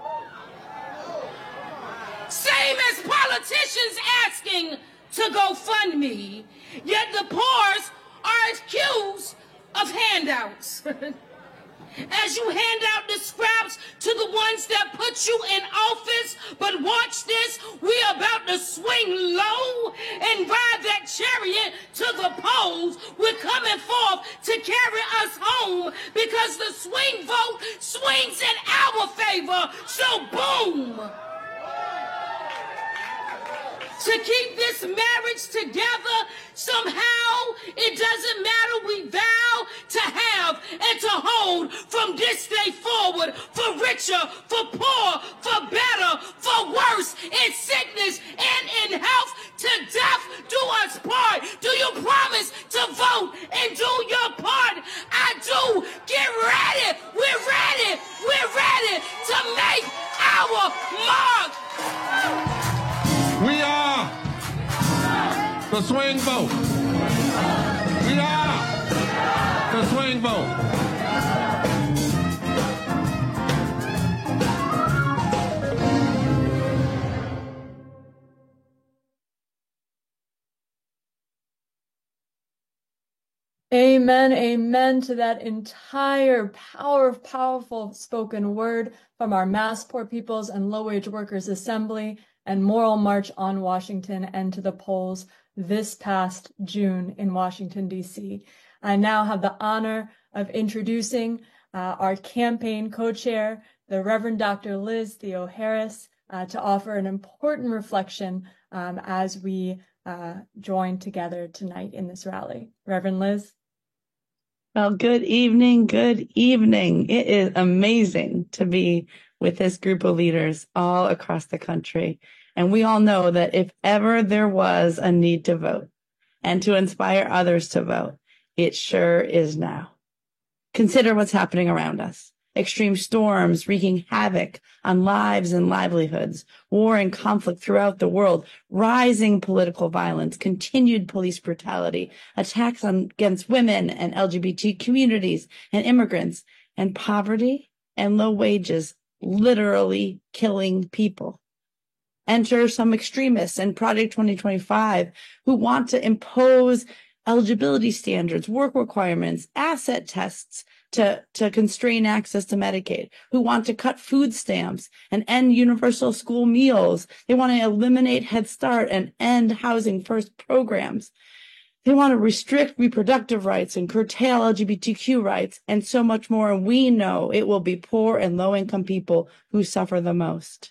Same as politicians asking to go fund me, yet the poor's are accused of handouts. As you hand out the scraps to the ones that put you in office, but watch this, we about to swing low and ride that chariot to the polls. We're coming forth to carry us home because the swing vote swings in our favor. So boom! To keep this marriage together, somehow it doesn't matter, we vow to have and to hold from this day forward, for richer, for poor, for better, for worse, in sickness and in health, to death do us part. Do you promise to vote and do your part? I do. Get ready. We're ready. We're ready to make our mark. We are the swing vote. We are the swing vote. Amen, amen to that entire powerful spoken word from our Mass Poor Peoples and Low-Wage Workers Assembly and Moral March on Washington and to the polls this past June in Washington, D.C. I now have the honor of introducing our campaign co-chair, the Reverend Dr. Liz Theo Harris, to offer an important reflection as we join together tonight in this rally. Reverend Liz. Well, good evening. Good evening. It is amazing to be with this group of leaders all across the country. And we all know that if ever there was a need to vote and to inspire others to vote, it sure is now. Consider what's happening around us. Extreme storms wreaking havoc on lives and livelihoods, war and conflict throughout the world, rising political violence, continued police brutality, attacks against women and LGBT communities and immigrants, and poverty and low wages literally killing people. Enter some extremists in Project 2025 who want to impose eligibility standards, work requirements, asset tests to constrain access to Medicaid, who want to cut food stamps and end universal school meals. They want to eliminate Head Start and end Housing First programs. They want to restrict reproductive rights and curtail LGBTQ rights and so much more. And we know it will be poor and low-income people who suffer the most.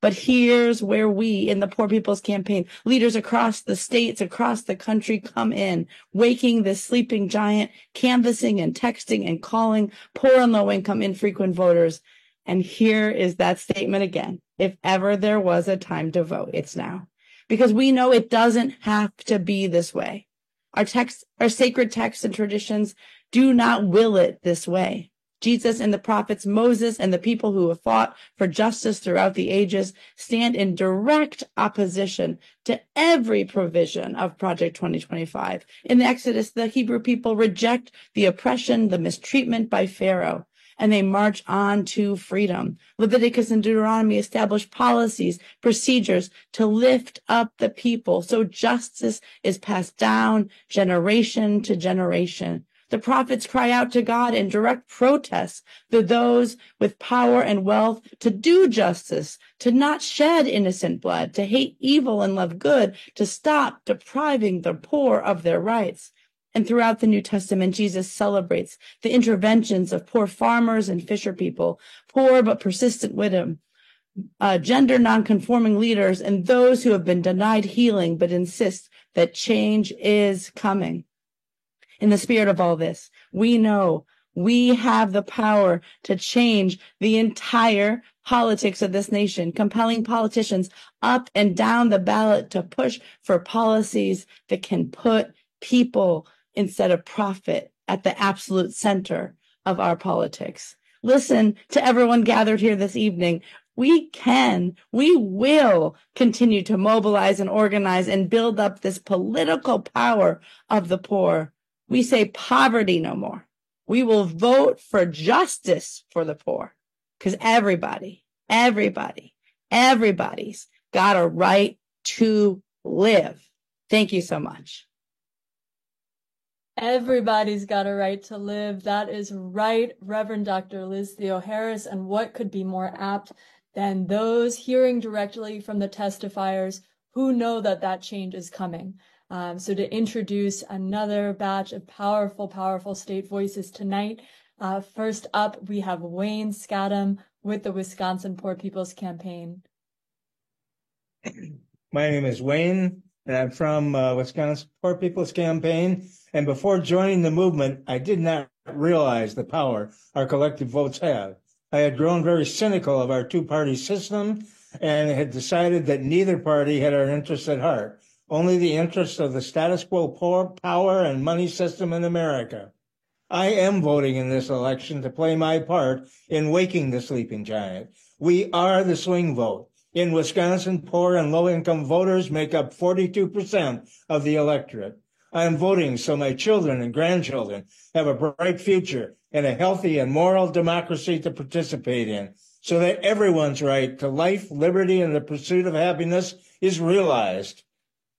But here's where we in the Poor People's Campaign, leaders across the states, across the country come in, waking this sleeping giant, canvassing and texting and calling poor and low-income infrequent voters. And here is that statement again. If ever there was a time to vote, it's now. Because we know it doesn't have to be this way. Our sacred texts and traditions do not will it this way. Jesus and the prophets, Moses and the people who have fought for justice throughout the ages stand in direct opposition to every provision of Project 2025. In the Exodus, the Hebrew people reject the oppression, the mistreatment by Pharaoh, and they march on to freedom. Leviticus and Deuteronomy establish policies, procedures to lift up the people so justice is passed down generation to generation. The prophets cry out to God in direct protest to those with power and wealth to do justice, to not shed innocent blood, to hate evil and love good, to stop depriving the poor of their rights. And throughout the New Testament, Jesus celebrates the interventions of poor farmers and fisher people, poor but persistent widows, gender nonconforming leaders, and those who have been denied healing but insist that change is coming. In the spirit of all this, we know we have the power to change the entire politics of this nation, compelling politicians up and down the ballot to push for policies that can put people instead of profit at the absolute center of our politics. Listen to everyone gathered here this evening. We will continue to mobilize and organize and build up this political power of the poor. We say poverty no more. We will vote for justice for the poor because everybody's got a right to live. Thank you so much. Everybody's got a right to live. That is right, Reverend Dr. Liz Theoharis. And what could be more apt than those hearing directly from the testifiers who know that that change is coming? So to introduce another batch of powerful state voices tonight, first up, we have Wayne Scadam with the Wisconsin Poor People's Campaign. My name is Wayne, and I'm from Wisconsin Poor People's Campaign. And before joining the movement, I did not realize the power our collective votes have. I had grown very cynical of our two-party system and had decided that neither party had our interests at heart. Only the interests of the status quo power and money system in America. I am voting in this election to play my part in waking the sleeping giant. We are the swing vote. In Wisconsin, poor and low-income voters make up 42% of the electorate. I am voting so my children and grandchildren have a bright future and a healthy and moral democracy to participate in, so that everyone's right to life, liberty, and the pursuit of happiness is realized.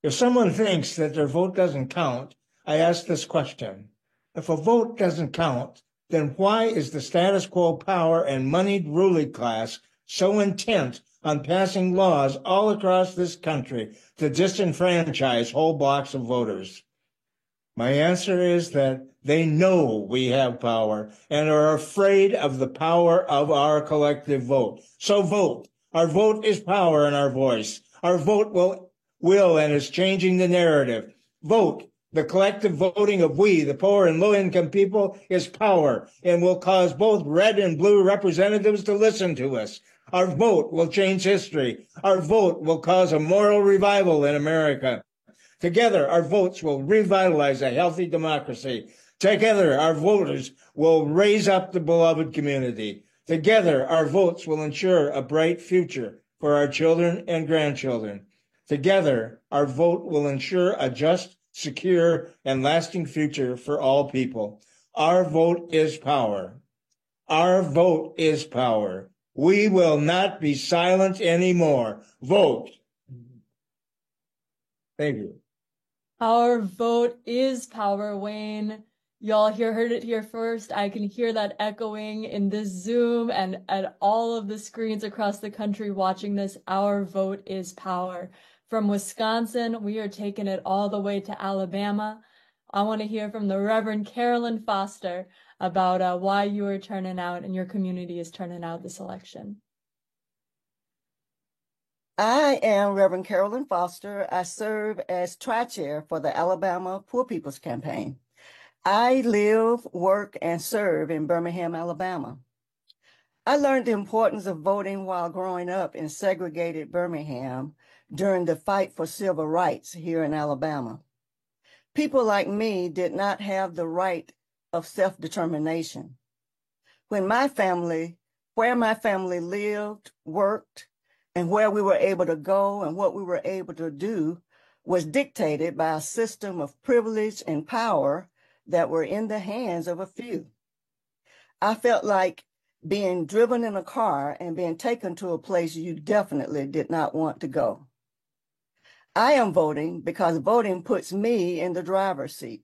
If someone thinks that their vote doesn't count, I ask this question. If a vote doesn't count, then why is the status quo power and moneyed ruling class so intent on passing laws all across this country to disenfranchise whole blocks of voters? My answer is that they know we have power and are afraid of the power of our collective vote. So vote. Our vote is power in our voice. Our vote will and is changing the narrative. Vote. The collective voting of we, the poor and low-income people, is power and will cause both red and blue representatives to listen to us. Our vote will change history. Our vote will cause a moral revival in America. Together, our votes will revitalize a healthy democracy. Together, our voters will raise up the beloved community. Together, our votes will ensure a bright future for our children and grandchildren. Together, our vote will ensure a just, secure, and lasting future for all people. Our vote is power. Our vote is power. We will not be silent anymore. Vote. Thank you. Our vote is power, Wayne. Y'all heard it here first. I can hear that echoing in this Zoom and at all of the screens across the country watching this. Our vote is power. From Wisconsin, we are taking it all the way to Alabama. I want to hear from the Reverend Carolyn Foster about why you are turning out and your community is turning out this election. I am Reverend Carolyn Foster. I serve as Tri-Chair for the Alabama Poor People's Campaign. I live, work, and serve in Birmingham, Alabama. I learned the importance of voting while growing up in segregated Birmingham during the fight for civil rights here in Alabama. People like me did not have the right of self-determination. Where my family lived, worked, and where we were able to go and what we were able to do was dictated by a system of privilege and power that were in the hands of a few. I felt like being driven in a car and being taken to a place you definitely did not want to go. I am voting because voting puts me in the driver's seat.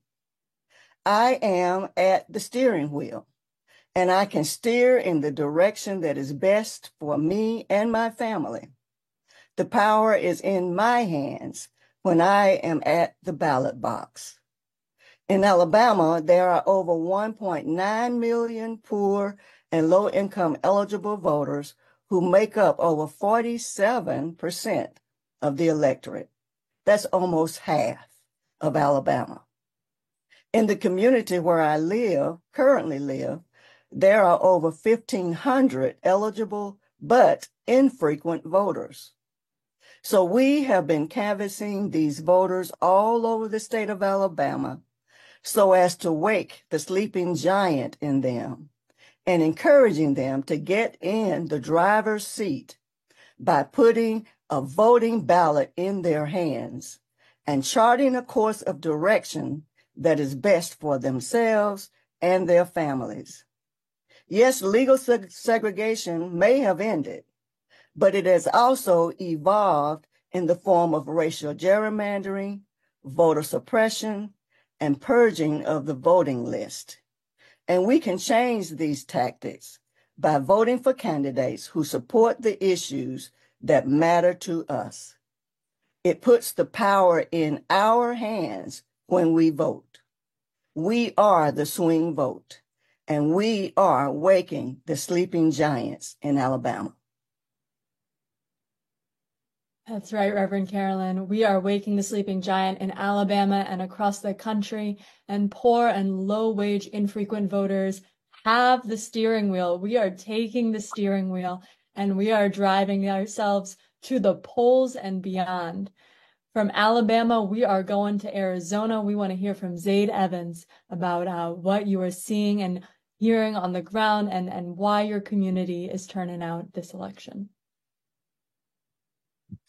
I am at the steering wheel, and I can steer in the direction that is best for me and my family. The power is in my hands when I am at the ballot box. In Alabama, there are over 1.9 million poor and low-income eligible voters who make up over 47% of the electorate. That's almost half of Alabama. In the community where I currently live, there are over 1,500 eligible but infrequent voters. So we have been canvassing these voters all over the state of Alabama so as to wake the sleeping giant in them and encouraging them to get in the driver's seat by putting a voting ballot in their hands and charting a course of direction that is best for themselves and their families. Yes, legal segregation may have ended, but it has also evolved in the form of racial gerrymandering, voter suppression, and purging of the voting list. And we can change these tactics by voting for candidates who support the issues that matter to us. It puts the power in our hands when we vote. We are the swing vote, and we are waking the sleeping giants in Alabama. That's right, Reverend Carolyn. We are waking the sleeping giant in Alabama and across the country, and poor and low-wage infrequent voters have the steering wheel. We are taking the steering wheel, and we are driving ourselves to the polls and beyond. From Alabama, we are going to Arizona. We want to hear from Zaid Evans about what you are seeing and hearing on the ground and why your community is turning out this election.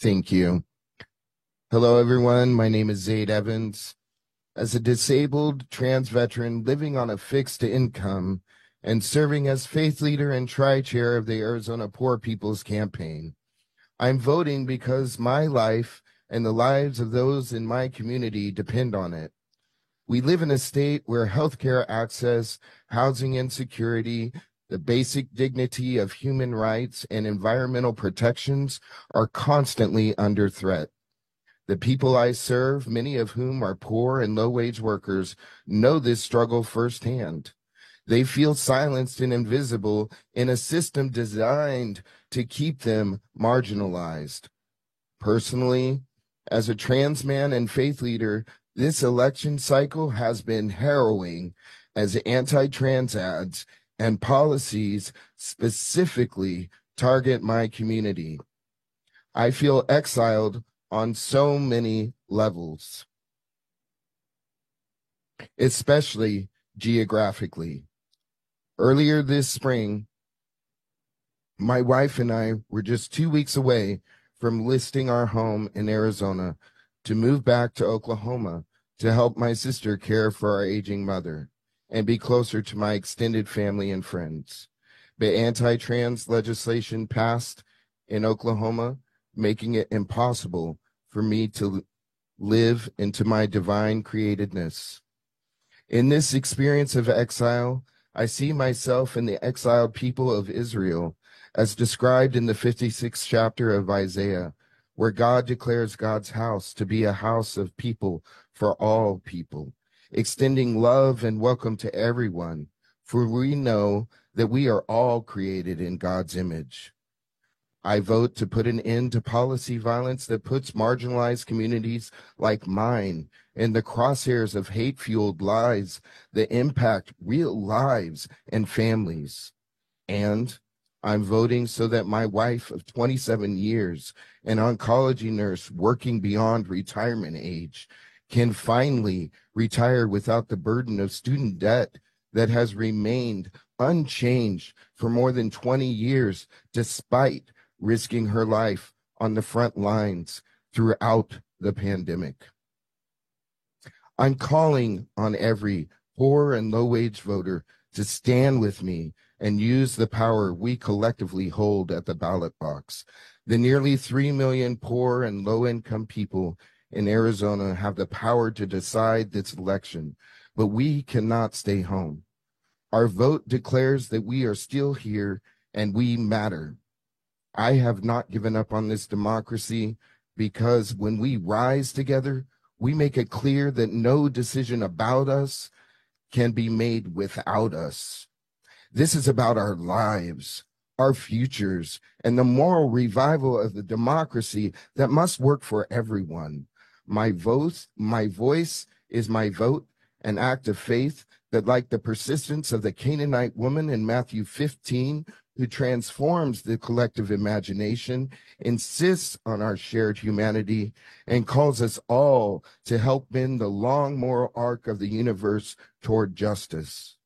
Thank you. Hello, everyone. My name is Zaid Evans. As a disabled trans veteran living on a fixed income and serving as faith leader and tri-chair of the Arizona Poor People's Campaign, I'm voting because my life and the lives of those in my community depend on it. We live in a state where healthcare access, housing insecurity, the basic dignity of human rights, and environmental protections are constantly under threat. The people I serve, many of whom are poor and low-wage workers, know this struggle firsthand. They feel silenced and invisible in a system designed to keep them marginalized. Personally, as a trans man and faith leader, this election cycle has been harrowing as anti-trans ads and policies specifically target my community. I feel exiled on so many levels, especially geographically. Earlier this spring, my wife and I were just 2 weeks away from listing our home in Arizona to move back to Oklahoma to help my sister care for our aging mother and be closer to my extended family and friends. But anti-trans legislation passed in Oklahoma, making it impossible for me to live into my divine createdness. In this experience of exile, I see myself in the exiled people of Israel, as described in the 56th chapter of Isaiah, where God declares God's house to be a house of people for all people, extending love and welcome to everyone, for we know that we are all created in God's image. I vote to put an end to policy violence that puts marginalized communities like mine in the crosshairs of hate-fueled lies that impact real lives and families. And I'm voting so that my wife of 27 years, an oncology nurse working beyond retirement age, can finally retire without the burden of student debt that has remained unchanged for more than 20 years, despite risking her life on the front lines throughout the pandemic. I'm calling on every poor and low-wage voter to stand with me and use the power we collectively hold at the ballot box. The nearly 3 million poor and low-income people in Arizona have the power to decide this election, but we cannot stay home. Our vote declares that we are still here and we matter. I have not given up on this democracy because when we rise together, we make it clear that no decision about us can be made without us. This is about our lives, our futures, and the moral revival of the democracy that must work for everyone. My voice is my vote, an act of faith that, like the persistence of the Canaanite woman in Matthew 15, who transforms the collective imagination, insists on our shared humanity, and calls us all to help bend the long moral arc of the universe toward justice.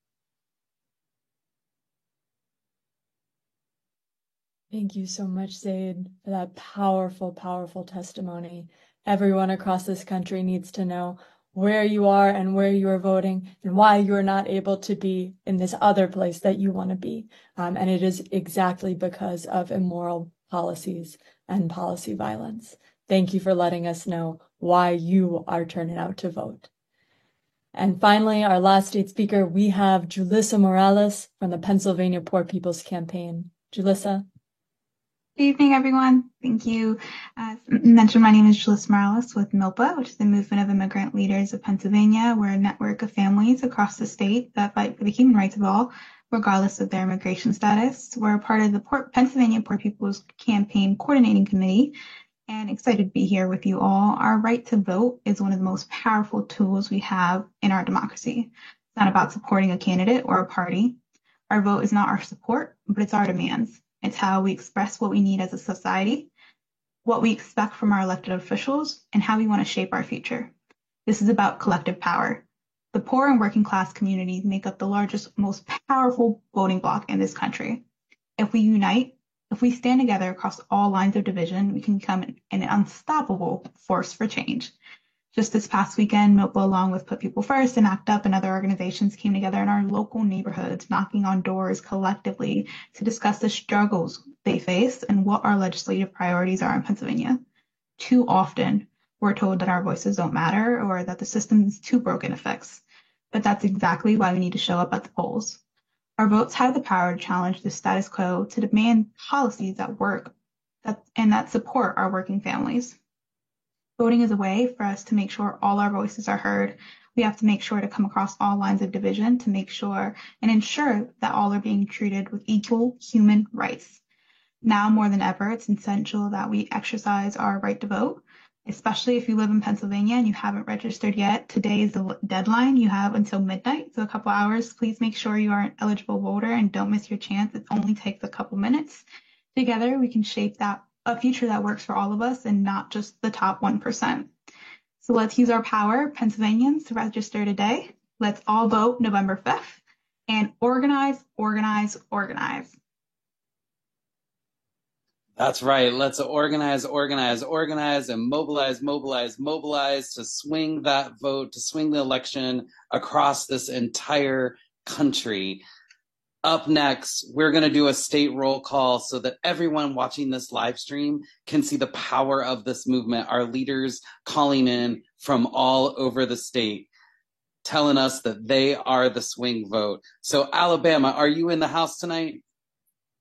Thank you so much, Zaid, for that powerful, powerful testimony. Everyone across this country needs to know where you are and where you are voting and why you are not able to be in this other place that you want to be. And it is exactly because of immoral policies and policy violence. Thank you for letting us know why you are turning out to vote. And finally, our last state speaker, we have Julissa Morales from the Pennsylvania Poor People's Campaign. Julissa. Good evening, everyone. Thank you. As mentioned, my name is Julissa Morales with MILPA, which is the Movement of Immigrant Leaders of Pennsylvania. We're a network of families across the state that fight for the human rights of all, regardless of their immigration status. We're a part of the Pennsylvania Poor People's Campaign Coordinating Committee, and excited to be here with you all. Our right to vote is one of the most powerful tools we have in our democracy. It's not about supporting a candidate or a party. Our vote is not our support, but it's our demands. It's how we express what we need as a society, what we expect from our elected officials, and how we want to shape our future. This is about collective power. The poor and working class communities make up the largest, most powerful voting bloc in this country. If we unite, if we stand together across all lines of division, we can become an unstoppable force for change. Just this past weekend, MILPA, along with Put People First and ACT UP and other organizations, came together in our local neighborhoods, knocking on doors collectively to discuss the struggles they face and what our legislative priorities are in Pennsylvania. Too often, we're told that our voices don't matter or that the system is too broken to fix. But that's exactly why we need to show up at the polls. Our votes have the power to challenge the status quo, to demand policies that work and that support our working families. Voting is a way for us to make sure all our voices are heard. We have to make sure to come across all lines of division to make sure and ensure that all are being treated with equal human rights. Now more than ever, it's essential that we exercise our right to vote, especially if you live in Pennsylvania and you haven't registered yet. Today is the deadline. You have until midnight, so a couple hours. Please make sure you are an eligible voter and don't miss your chance. It only takes a couple minutes. Together, we can shape a future that works for all of us and not just the top 1%. So let's use our power, Pennsylvanians, to register today. Let's all vote November 5th and organize, organize, organize. That's right. Let's organize, organize, organize, and mobilize, mobilize, mobilize to swing that vote, to swing the election across this entire country. Up next, we're going to do a state roll call so that everyone watching this live stream can see the power of this movement. Our leaders calling in from all over the state, telling us that they are the swing vote. So Alabama, are you in the house tonight?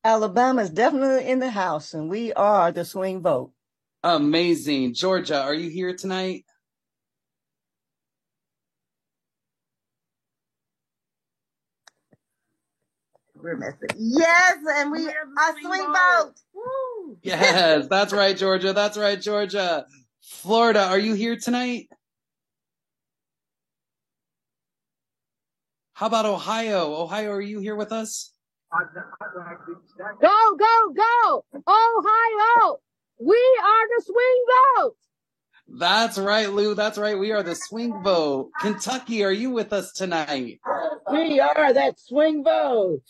Alabama is definitely in the house, and we are the swing vote. Amazing. Georgia, are you here tonight? We're messing. Yes, and we are swing vote. Woo. Yes, that's right, Georgia. That's right, Georgia. Florida, are you here tonight? How about Ohio? Ohio, are you here with us? Go, go, go! Ohio! We are the swing vote! That's right, Lou. That's right. We are the swing vote. Kentucky, are you with us tonight? We are that swing vote!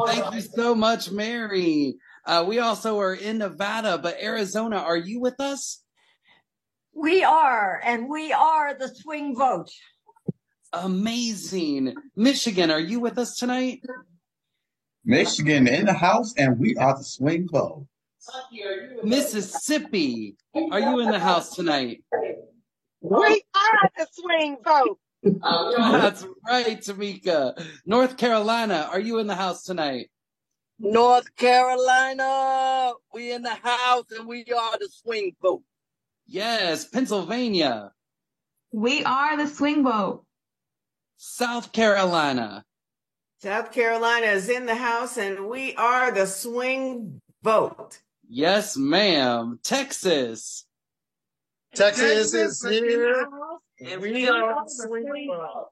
Thank you so much, Mary. We also are in Nevada, but Arizona, are you with us? We are, and we are the swing vote. Amazing. Michigan, are you with us tonight? Michigan in the house, and we are the swing vote. Mississippi, are you in the house tonight? We are the swing vote! That's right, Tamika. North Carolina, are you in the house tonight? North Carolina, we in the house, and we are the swing vote. Yes. Pennsylvania. We are the swing vote. South Carolina. South Carolina is in the house, and we are the swing vote. Yes, ma'am. Texas. Texas is here, and we are the swing vote.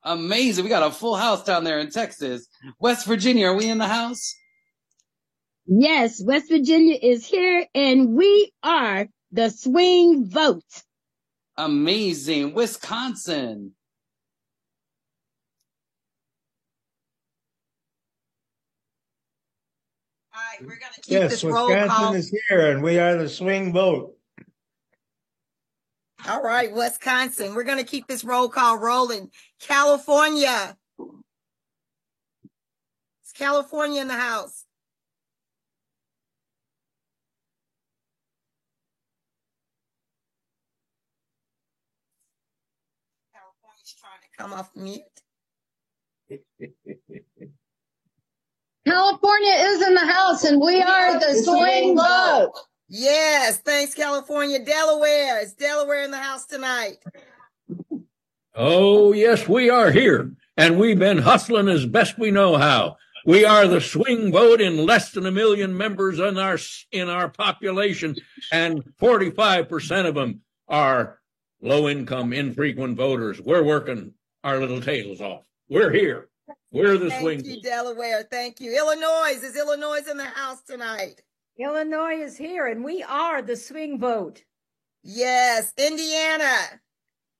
Amazing. We got a full house down there in Texas. West Virginia, are we in the house? Yes, West Virginia is here, and we are the swing vote. Amazing. Wisconsin. All right, we're going to keep Yes, this roll Wisconsin call. is here, and we are the swing vote. All right, Wisconsin. We're going to keep this roll call rolling. California. Is California in the house? California's trying to come off mute. California is in the house, and we are the swing vote. Yes, thanks, California. Delaware. Is Delaware in the house tonight? Oh, yes, we are here, and we've been hustling as best we know how. We are the swing vote in less than 1 million members in our population, and 45% of them are low-income, infrequent voters. We're working our little tails off. We're here. We're the swing vote. Thank you, Delaware. Thank you. Illinois. Is Illinois in the house tonight? Illinois is here, and we are the swing vote. Yes. Indiana.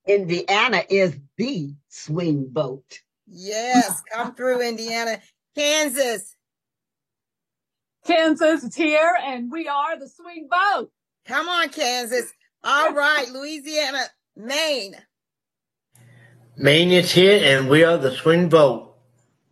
Indiana is the swing vote. Yes. Come through, Indiana. Kansas. Kansas is here, and we are the swing vote. Come on, Kansas. All right. Louisiana. Maine. Maine is here, and we are the swing vote.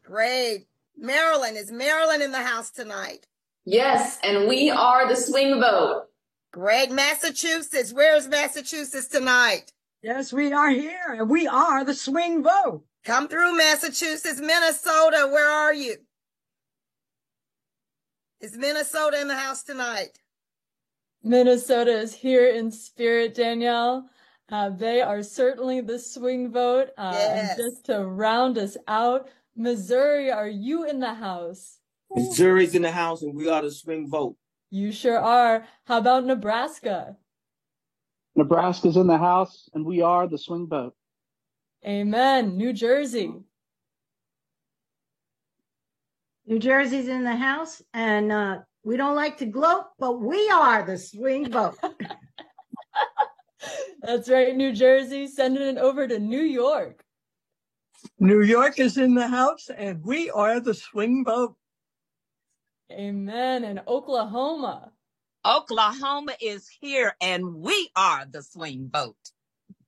Great. Maryland. Is Maryland in the house tonight? Yes, and we are the swing vote. Great. Massachusetts. Where is Massachusetts tonight? Yes, we are here, and we are the swing vote. Come through, Massachusetts. Minnesota, where are you? Is Minnesota in the house tonight? Minnesota is here in spirit, Danielle. They are certainly the swing vote. Yes. And just to round us out, Missouri, are you in the house? Missouri's in the house, and we are the swing vote. You sure are. How about Nebraska? Nebraska's in the house, and we are the swing vote. Amen. New Jersey. New Jersey's in the house, and we don't like to gloat, but we are the swing vote. That's right, New Jersey. Sending it over to New York. New York is in the house, and we are the swing vote. Amen. And Oklahoma. Oklahoma is here, and we are the swing vote.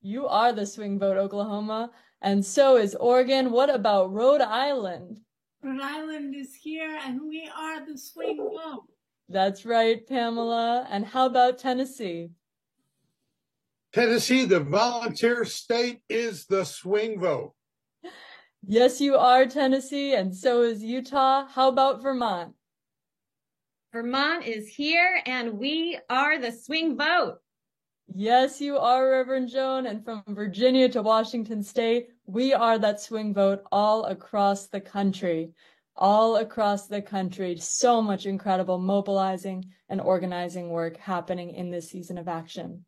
You are the swing vote, Oklahoma. And so is Oregon. What about Rhode Island? Rhode Island is here, and we are the swing vote. That's right, Pamela. And how about Tennessee? Tennessee, the volunteer state, is the swing vote. Yes, you are, Tennessee, and so is Utah. How about Vermont? Vermont is here, and we are the swing vote. Yes, you are, Reverend Joan, and from Virginia to Washington State, we are that swing vote all across the country. All across the country. So much incredible mobilizing and organizing work happening in this season of action.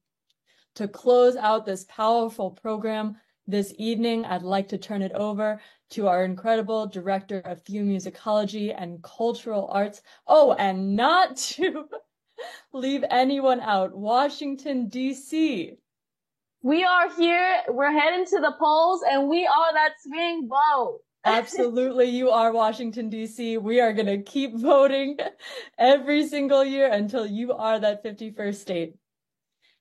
To close out this powerful program this evening, I'd like to turn it over to our incredible Director of Themusicology and Cultural Arts. Oh, and not to leave anyone out, Washington, D.C. We are here. We're heading to the polls, and we are that swing vote. Absolutely, you are Washington, D.C. We are going to keep voting every single year until you are that 51st state.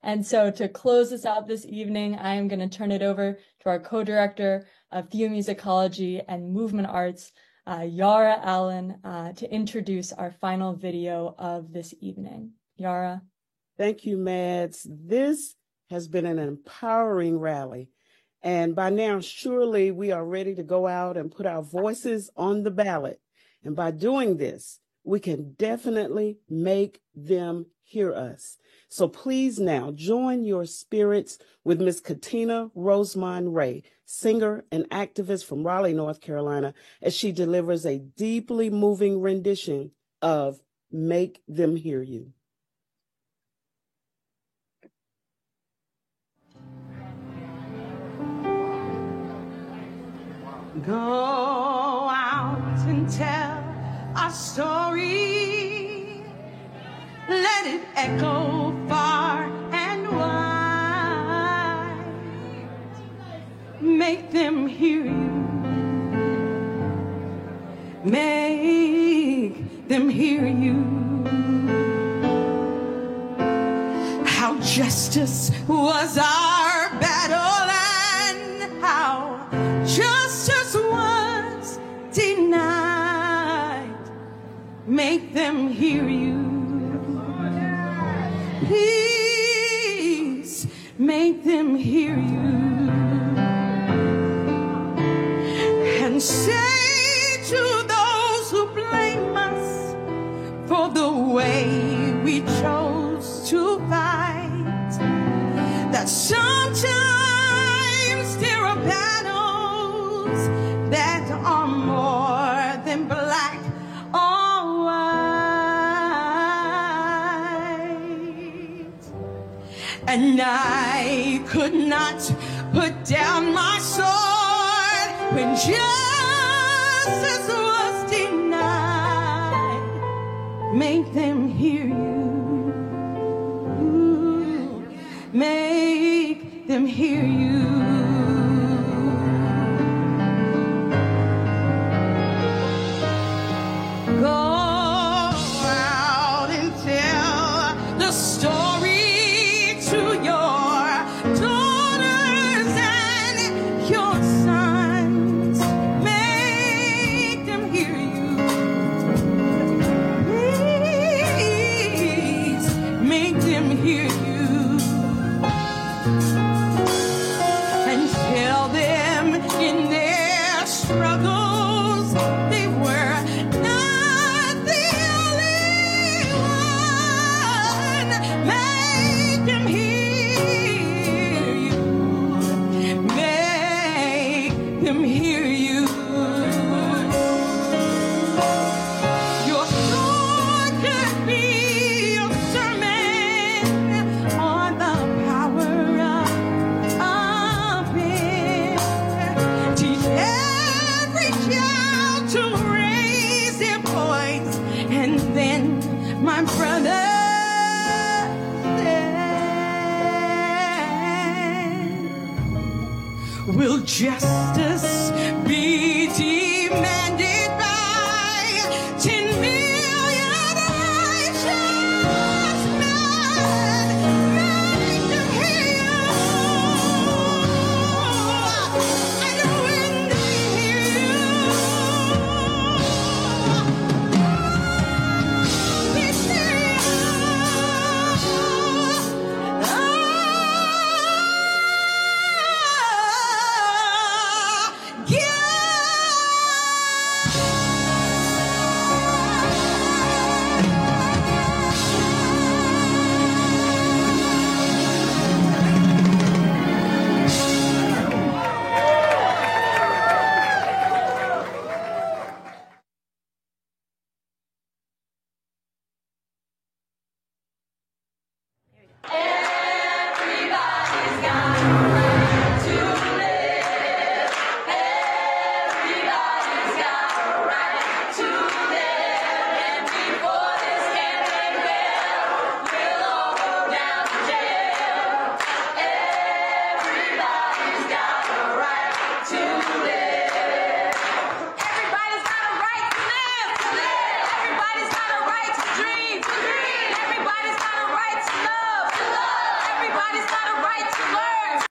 And so to close this out this evening, I am going to turn it over to our co-director of Themusicology and Movement Arts, Yara Allen, to introduce our final video of this evening. Yara. Thank you, Mads. This has been an empowering rally. And by now, surely we are ready to go out and put our voices on the ballot. And by doing this, we can definitely make them hear us. So please now join your spirits with Miss Katina Rosemond Ray, singer and activist from Raleigh, North Carolina, as she delivers a deeply moving rendition of Make Them Hear You. Go out and tell our story. Let it echo far and wide. Make them hear you. Make them hear you. How justice was our battle and how justice was denied. Make them hear you. Please make them hear you. And say to those who blame us for the way we chose to fight that sometimes there are battles that are more than black or white. And I could not put down my sword when justice was denied. Make them hear you. Make them hear you. Go out and tell the story to your daughters and your sons. Make them hear you. Please make them hear you. And tell them in their struggles they were not the only one. Make them hear you. Make them hear you. Your sword could be your sermon on the power of it. Teach every child to raise their voice, and then, my brother, will justice be demanded by 10 million righteous men? Make them hear you. And when they hear you, Everybody's got a right to learn.